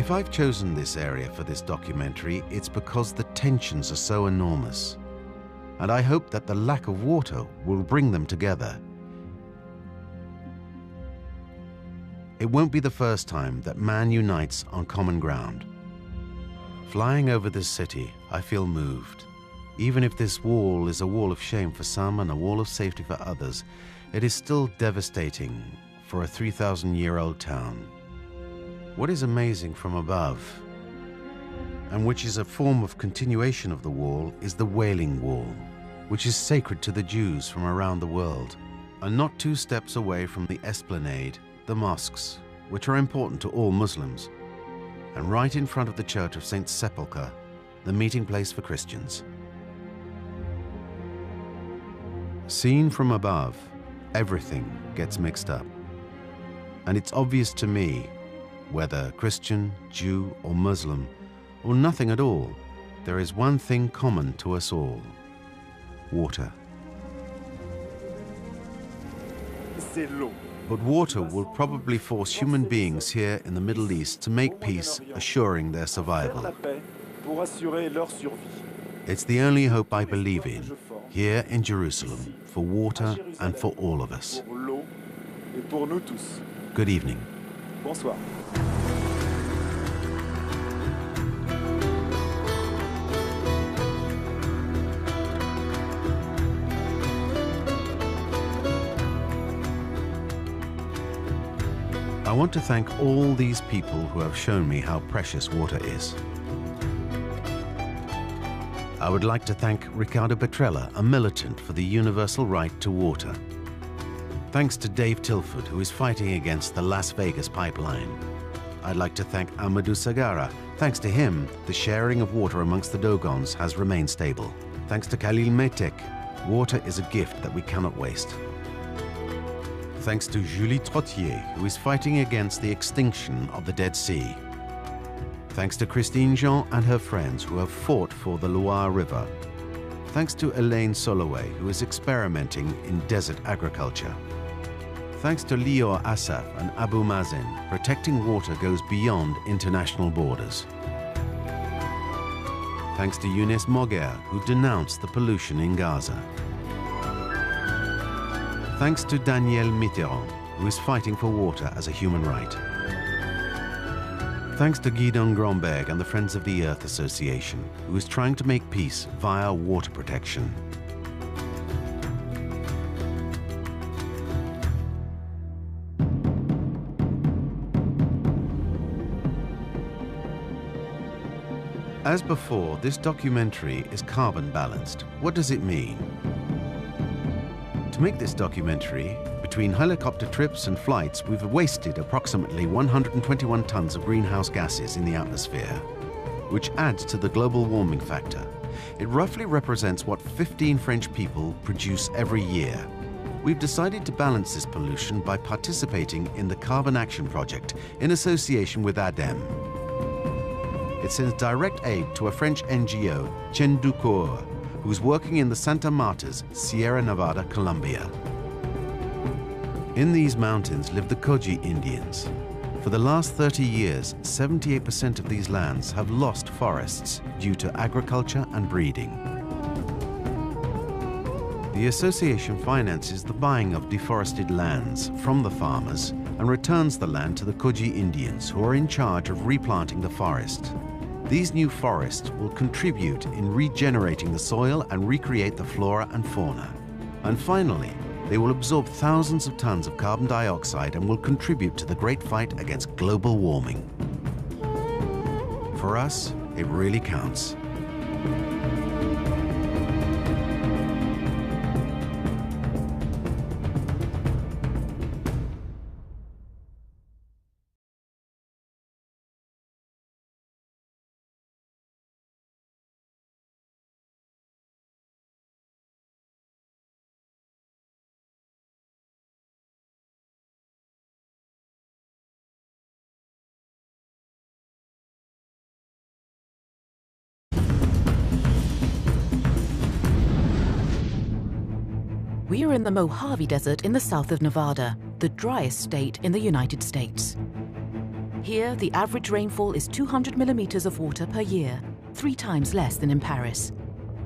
Speaker 1: If I've chosen this area for this documentary, it's because the tensions are so enormous. And I hope that the lack of water will bring them together. It won't be the first time that man unites on common ground. Flying over this city, I feel moved. Even if this wall is a wall of shame for some and a wall of safety for others, it is still devastating for a 3,000-year-old town. What is amazing from above, and which is a form of continuation of the wall, is the Wailing Wall, which is sacred to the Jews from around the world, and not 2 steps away from the Esplanade, the mosques, which are important to all Muslims, and right in front of the Church of St. Sepulchre, the meeting place for Christians. Seen from above, everything gets mixed up. And it's obvious to me, whether Christian, Jew or Muslim, or nothing at all, there is one thing common to us all: water. But water will probably force human beings here in the Middle East to make peace, assuring their survival. It's the only hope I believe in, here in Jerusalem, for water and for all of us. Good evening.
Speaker 7: Bonsoir.
Speaker 1: I want to thank all these people who have shown me how precious water is. I would like to thank Riccardo Petrella, a militant for the universal right to water. Thanks to Dave Tilford, who is fighting against the Las Vegas pipeline. I'd like to thank Amadou Sagara. Thanks to him, the sharing of water amongst the Dogons has remained stable. Thanks to Khalil Metek, water is a gift that we cannot waste. Thanks to Julie Trottier, who is fighting against the extinction of the Dead Sea. Thanks to Christine Jean and her friends who have fought for the Loire River. Thanks to Elaine Soloway, who is experimenting in desert agriculture. Thanks to Lior Asaf and Abu Mazen, protecting water goes beyond international borders. Thanks to Younes Moguer, who denounced the pollution in Gaza. Thanks to Danielle Mitterrand, who is fighting for water as a human right. Thanks to Guidon Gromberg and the Friends of the Earth Association, who is trying to make peace via water protection. As before, this documentary is carbon balanced. What does it mean? To make this documentary, between helicopter trips and flights, we've wasted approximately 121 tons of greenhouse gases in the atmosphere, which adds to the global warming factor. It roughly represents what 15 French people produce every year. We've decided to balance this pollution by participating in the Carbon Action Project in association with ADEME. It sends direct aid to a French NGO, Chenducour, who's working in the Santa Marta's, Sierra Nevada, Colombia. In these mountains live the Koji Indians. For the last 30 years, 78% of these lands have lost forests due to agriculture and breeding. The association finances the buying of deforested lands from the farmers and returns the land to the Koji Indians, who are in charge of replanting the forest. These new forests will contribute in regenerating the soil and recreate the flora and fauna. And finally, they will absorb thousands of tons of carbon dioxide and will contribute to the great fight against global warming. For us, it really counts.
Speaker 2: We are in the Mojave Desert in the south of Nevada, the driest state in the United States. Here, the average rainfall is 200 millimeters of water per year, 3 times less than in Paris.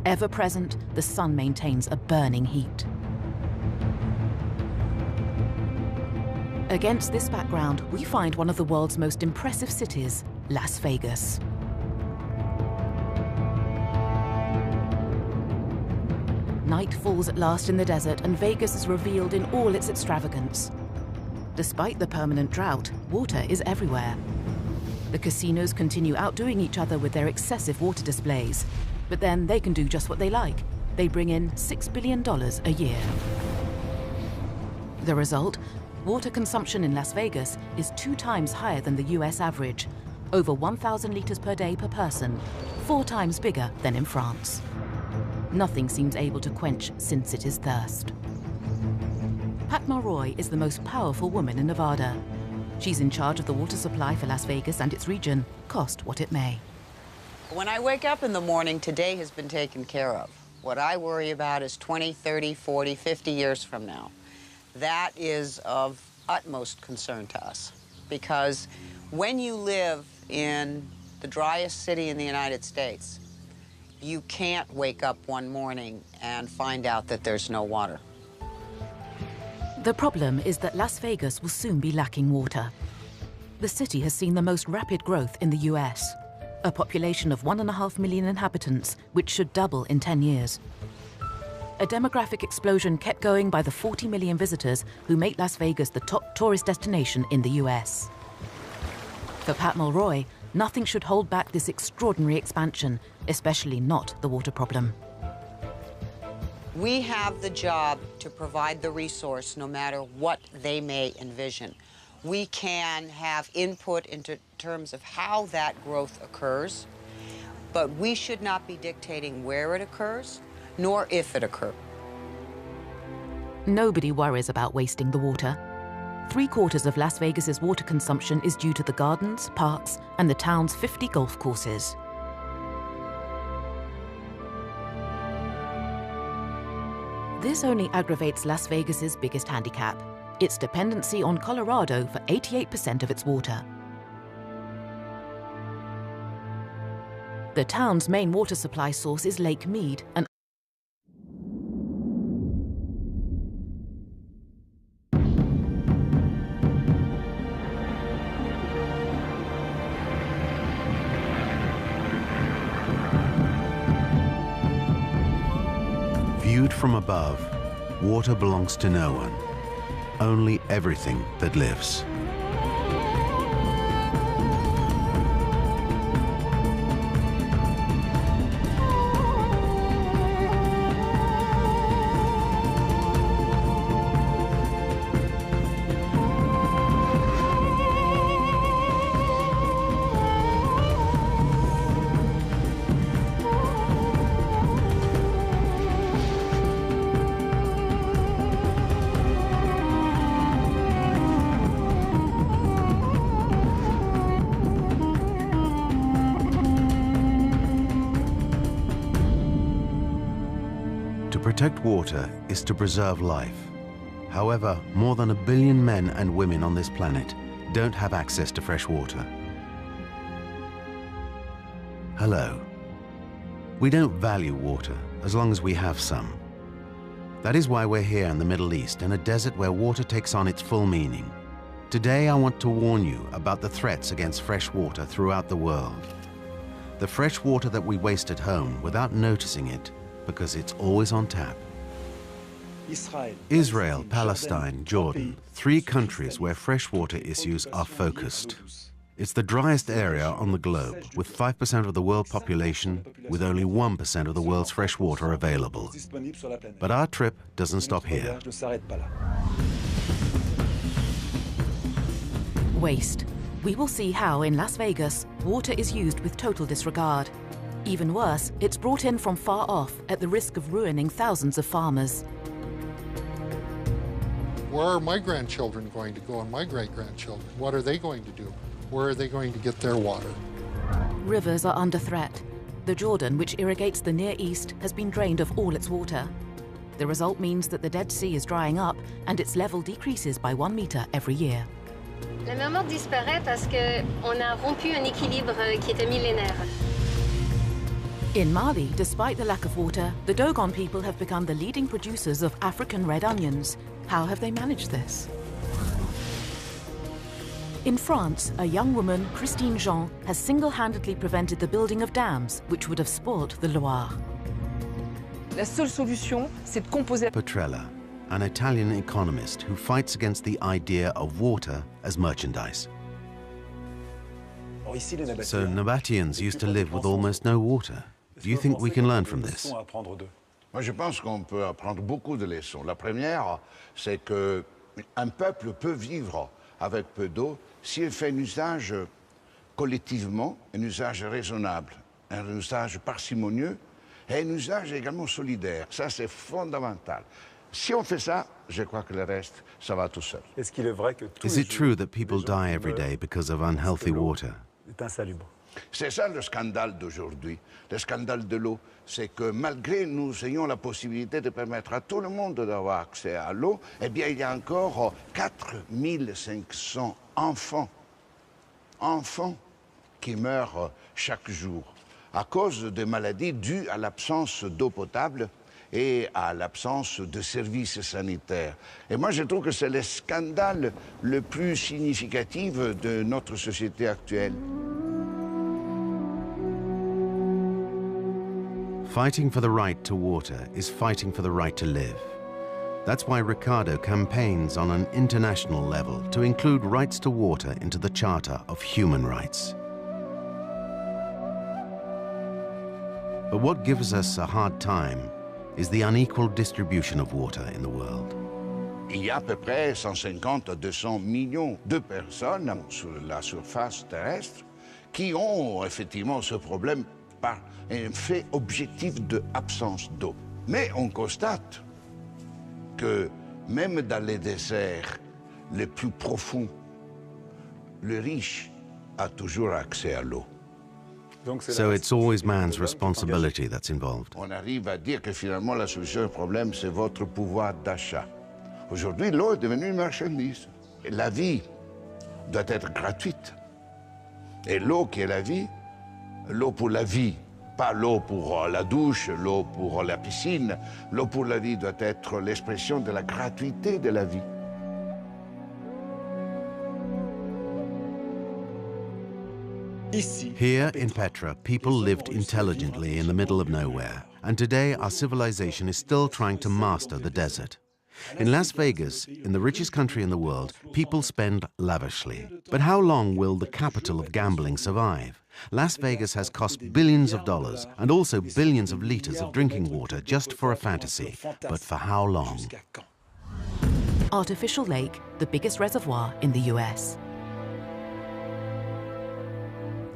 Speaker 2: Ever present, the sun maintains a burning heat. Against this background, we find one of the world's most impressive cities, Las Vegas. Night falls at last in the desert, and Vegas is revealed in all its extravagance. Despite the permanent drought, water is everywhere. The casinos continue outdoing each other with their excessive water displays, but then they can do just what they like. They bring in $6 billion a year. The result? Water consumption in Las Vegas is 2 times higher than the US average, over 1,000 liters per day per person, 4 times bigger than in France. Nothing seems able to quench Sin City's thirst. Pat Mulroy is the most powerful woman in Nevada. She's in charge of the water supply for Las Vegas and its region, cost what it may.
Speaker 5: When I wake up in the morning, today has been taken care of. What I worry about is 20, 30, 40, 50 years from now. That is of utmost concern to us, because when you live in the driest city in the United States, you can't wake up one morning and find out that there's no water.
Speaker 2: The problem is that Las Vegas will soon be lacking water. The city has seen the most rapid growth in the US, a population of 1.5 million inhabitants, which should double in 10 years. A demographic explosion kept going by the 40 million visitors who make Las Vegas the top tourist destination in the US. For Pat Mulroy, nothing should hold back this extraordinary expansion, especially not the water problem.
Speaker 5: We have the job to provide the resource no matter what they may envision. We can have input into terms of how that growth occurs, but we should not be dictating where it occurs, nor if it occurs.
Speaker 2: Nobody worries about wasting the water. 3/4 of Las Vegas's water consumption is due to the gardens, parks, and the town's 50 golf courses. This only aggravates Las Vegas's biggest handicap, its dependency on Colorado for 88% of its water. The town's main water supply source is Lake Mead, an
Speaker 1: Viewed from above, water belongs to no one, only everything that lives. To protect water is to preserve life. However, more than 1 billion men and women on this planet don't have access to fresh water. Hello. We don't value water as long as we have some. That is why we're here in the Middle East, in a desert where water takes on its full meaning. Today, I want to warn you about the threats against fresh water throughout the world. The fresh water that we waste at home without noticing it because it's always on tap. Israel, Palestine, Jordan, 3 countries where freshwater issues are focused. It's the driest area on the globe, with 5% of the world population, with only 1% of the world's fresh water available. But our trip doesn't stop here.
Speaker 2: Waste. We will see how in Las Vegas, water is used with total disregard. Even worse, it's brought in from far off at the risk of ruining thousands of farmers.
Speaker 12: Where are my grandchildren going to go and my great-grandchildren? What are they going to do? Where are they going to get their water?
Speaker 2: Rivers are under threat. The Jordan, which irrigates the Near East, has been drained of all its water. The result means that the Dead Sea is drying up and its level decreases by 1 meter every year.
Speaker 13: La mer Morte disparaît parce qu'on a rompu un équilibre qui était millénaire.
Speaker 2: In Mali, despite the lack of water, the Dogon people have become the leading producers of African red onions. How have they managed this? In France, a young woman, Christine Jean, has single-handedly prevented the building of dams which would have spoilt the Loire.
Speaker 14: La seule solution, c'est de composer.
Speaker 1: Petrella, an Italian economist who fights against the idea of water as merchandise. So Nabataeans used to live with almost no water. Do you think we can learn from this?
Speaker 15: Moi, je pense qu'on peut apprendre beaucoup de leçons. La première, c'est qu'un peuple peut vivre avec peu d'eau s'il fait un usage collectivement, un usage raisonnable, un usage parcimonieux et un usage également solidaire. Ça, c'est fondamental. Si on fait ça, je crois que le reste, ça va tout seul.
Speaker 1: Is it true that people die every day because of unhealthy water?
Speaker 15: C'est ça le scandale d'aujourd'hui. Le scandale de l'eau, c'est que malgré nous ayons la possibilité de permettre à tout le monde d'avoir accès à l'eau, eh bien il y a encore 4500 enfants qui meurent chaque jour à cause de maladies dues à l'absence d'eau potable et à l'absence de services sanitaires. Et moi, je trouve que c'est le scandale le plus significatif de notre société actuelle.
Speaker 1: Fighting for the right to water is fighting for the right to live. That's why Ricardo campaigns on an international level to include rights to water into the Charter of Human Rights. But what gives us a hard time is the unequal distribution of water in the world.
Speaker 15: Il y a à peu près 150 à 200 millions de personnes sur la surface terrestre qui ont effectivement ce problème par un fait objectif d'absence d'eau. Mais on constate que même dans les déserts, les plus profonds, le riche a toujours accès à l'eau.
Speaker 1: So it's always man's responsibility that's involved.
Speaker 15: On arrive à dire que finalement la solution au problème, c'est votre pouvoir d'achat. Aujourd'hui, l'eau est devenue une marchandise. Et la vie doit être gratuite. Et l'eau qui est la vie, l'eau pour la vie, pas l'eau pour la douche, l'eau pour la piscine, l'eau pour la vie doit être l'expression de la gratuité de la vie.
Speaker 1: Here in Petra, people lived intelligently in the middle of nowhere, and today our civilization is still trying to master the desert. In Las Vegas, in the richest country in the world, people spend lavishly. But how long will the capital of gambling survive? Las Vegas has cost billions of dollars and also billions of liters of drinking water just for a fantasy. But for how long?
Speaker 2: Artificial Lake, the biggest reservoir in the US.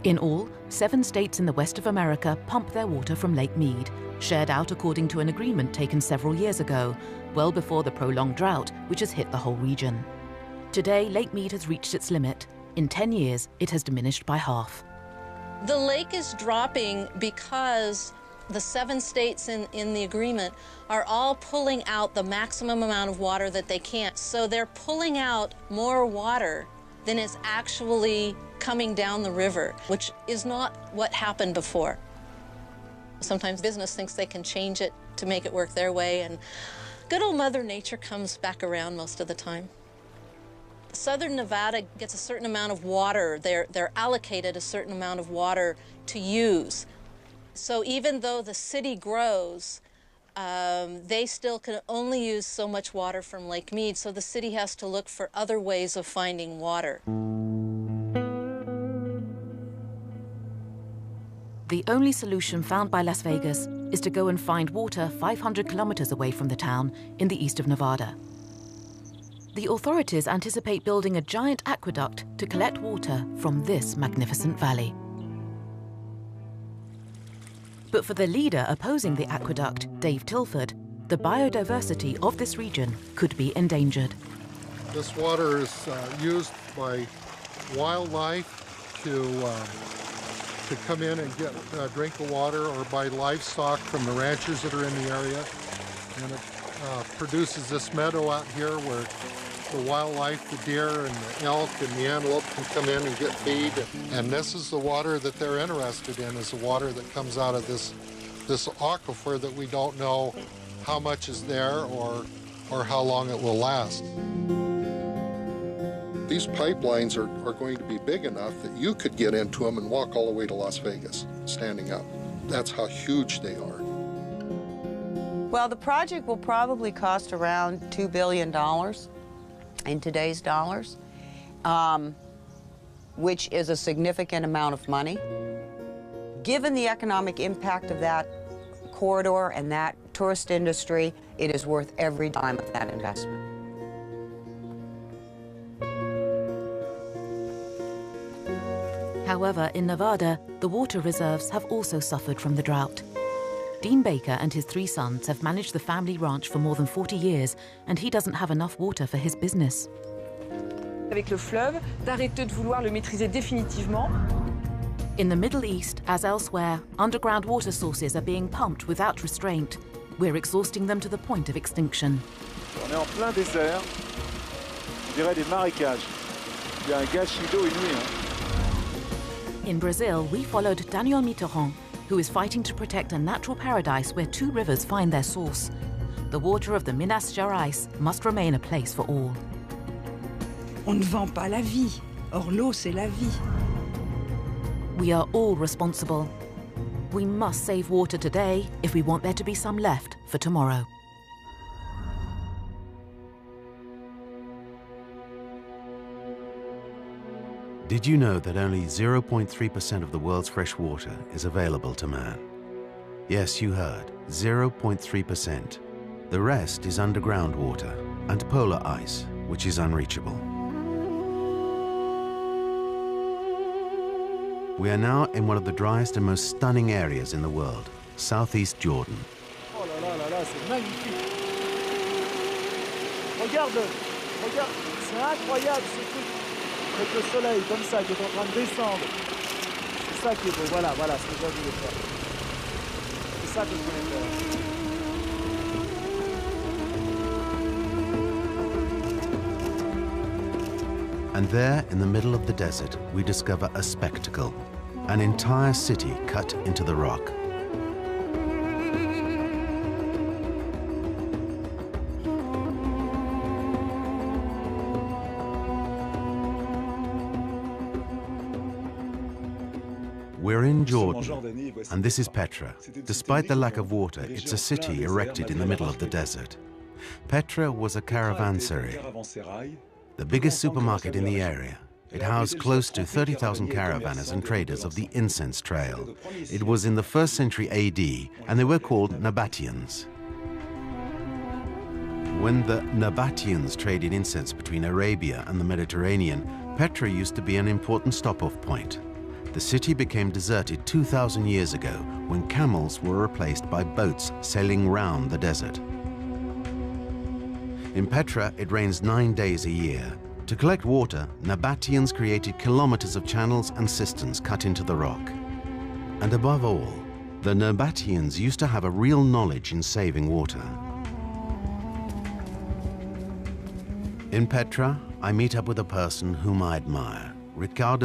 Speaker 2: In all, 7 states in the west of America pump their water from Lake Mead, shared out according to an agreement taken several years ago, well before the prolonged drought which has hit the whole region. Today, Lake Mead has reached its limit. In 10 years, it has diminished by half.
Speaker 6: The lake is dropping because the 7 states in the agreement are all pulling out the maximum amount of water that they can. So they're pulling out more water than is actually coming down the river, which is not what happened before. Sometimes business thinks they can change it to make it work their way, and good old Mother Nature comes back around most of the time. Southern Nevada gets a certain amount of water. They're allocated a certain amount of water to use. So even though the city grows, they still can only use so much water from Lake Mead, so the city has to look for other ways of finding water.
Speaker 2: The only solution found by Las Vegas is to go and find water 500 kilometers away from the town in the east of Nevada. The authorities anticipate building a giant aqueduct to collect water from this magnificent valley. But for the leader opposing the aqueduct, Dave Tilford, the biodiversity of this region could be endangered.
Speaker 12: This water is used by wildlife to come in and get drink of water, or by livestock from the ranchers that are in the area. And it produces this meadow out here where the wildlife, the deer and the elk and the antelope can come in and get feed. And this is the water that they're interested in, is the water that comes out of this aquifer that we don't know how much is there or how long it will last. These pipelines are going to be big enough that you could get into them and walk all the way to Las Vegas, standing up. That's how huge they are.
Speaker 5: Well, the project will probably cost around $2 billion in today's dollars, which is a significant amount of money. Given the economic impact of that corridor and that tourist industry, it is worth every dime of that investment.
Speaker 2: However, in Nevada, the water reserves have also suffered from the drought. Dean Baker and his 3 sons have managed the family ranch for more than 40 years, and he doesn't have enough water for his business.
Speaker 14: Avec le fleuve, d'arrêter de vouloir le maîtriser définitivement.
Speaker 2: In the Middle East, as elsewhere, underground water sources are being pumped without restraint. We're exhausting them to the point of extinction.
Speaker 7: On est en plein désert, on dirait des marécages. Il y a un gâchis d'eau inouï.
Speaker 2: In Brazil, we followed Daniel Mitterrand, who is fighting to protect a natural paradise where 2 rivers find their source. The water of the Minas Gerais must remain a place for all.
Speaker 25: On ne vend pas la vie. Or, l'eau, c'est la vie.
Speaker 2: We are all responsible. We must save water today if we want there to be some left for tomorrow.
Speaker 1: Did you know that only 0.3% of the world's fresh water is available to man? Yes, you heard, 0.3%. The rest is underground water and polar ice, which is unreachable. We are now in one of the driest and most stunning areas in the world, southeast Jordan.
Speaker 21: Oh là là là là, c'est magnifique. Regarde,
Speaker 16: C'est incroyable ce truc, avec le soleil comme ça qui est en train de descendre. C'est ça qui est beau, voilà, voilà ce que j'ai voulu faire. C'est ça que je voulais faire.
Speaker 1: And there, in the middle of the desert, we discover a spectacle, an entire city cut into the rock. We're in Jordan, and this is Petra. Despite the lack of water, it's a city erected in the middle of the desert. Petra was a caravanserai, the biggest supermarket in the area. It housed close to 30,000 caravanners and traders of the incense trail. It was in the 1st century AD, and they were called Nabateans. When the Nabateans traded incense between Arabia and the Mediterranean, Petra used to be an important stop-off point. The city became deserted 2,000 years ago when camels were replaced by boats sailing round the desert. In Petra, it rains 9 days a year. To collect water, Nabateans created kilometers of channels and cisterns cut into the rock. And above all, the Nabateans used to have a real knowledge in saving water. In Petra, I meet up with a person whom I admire, Ricardo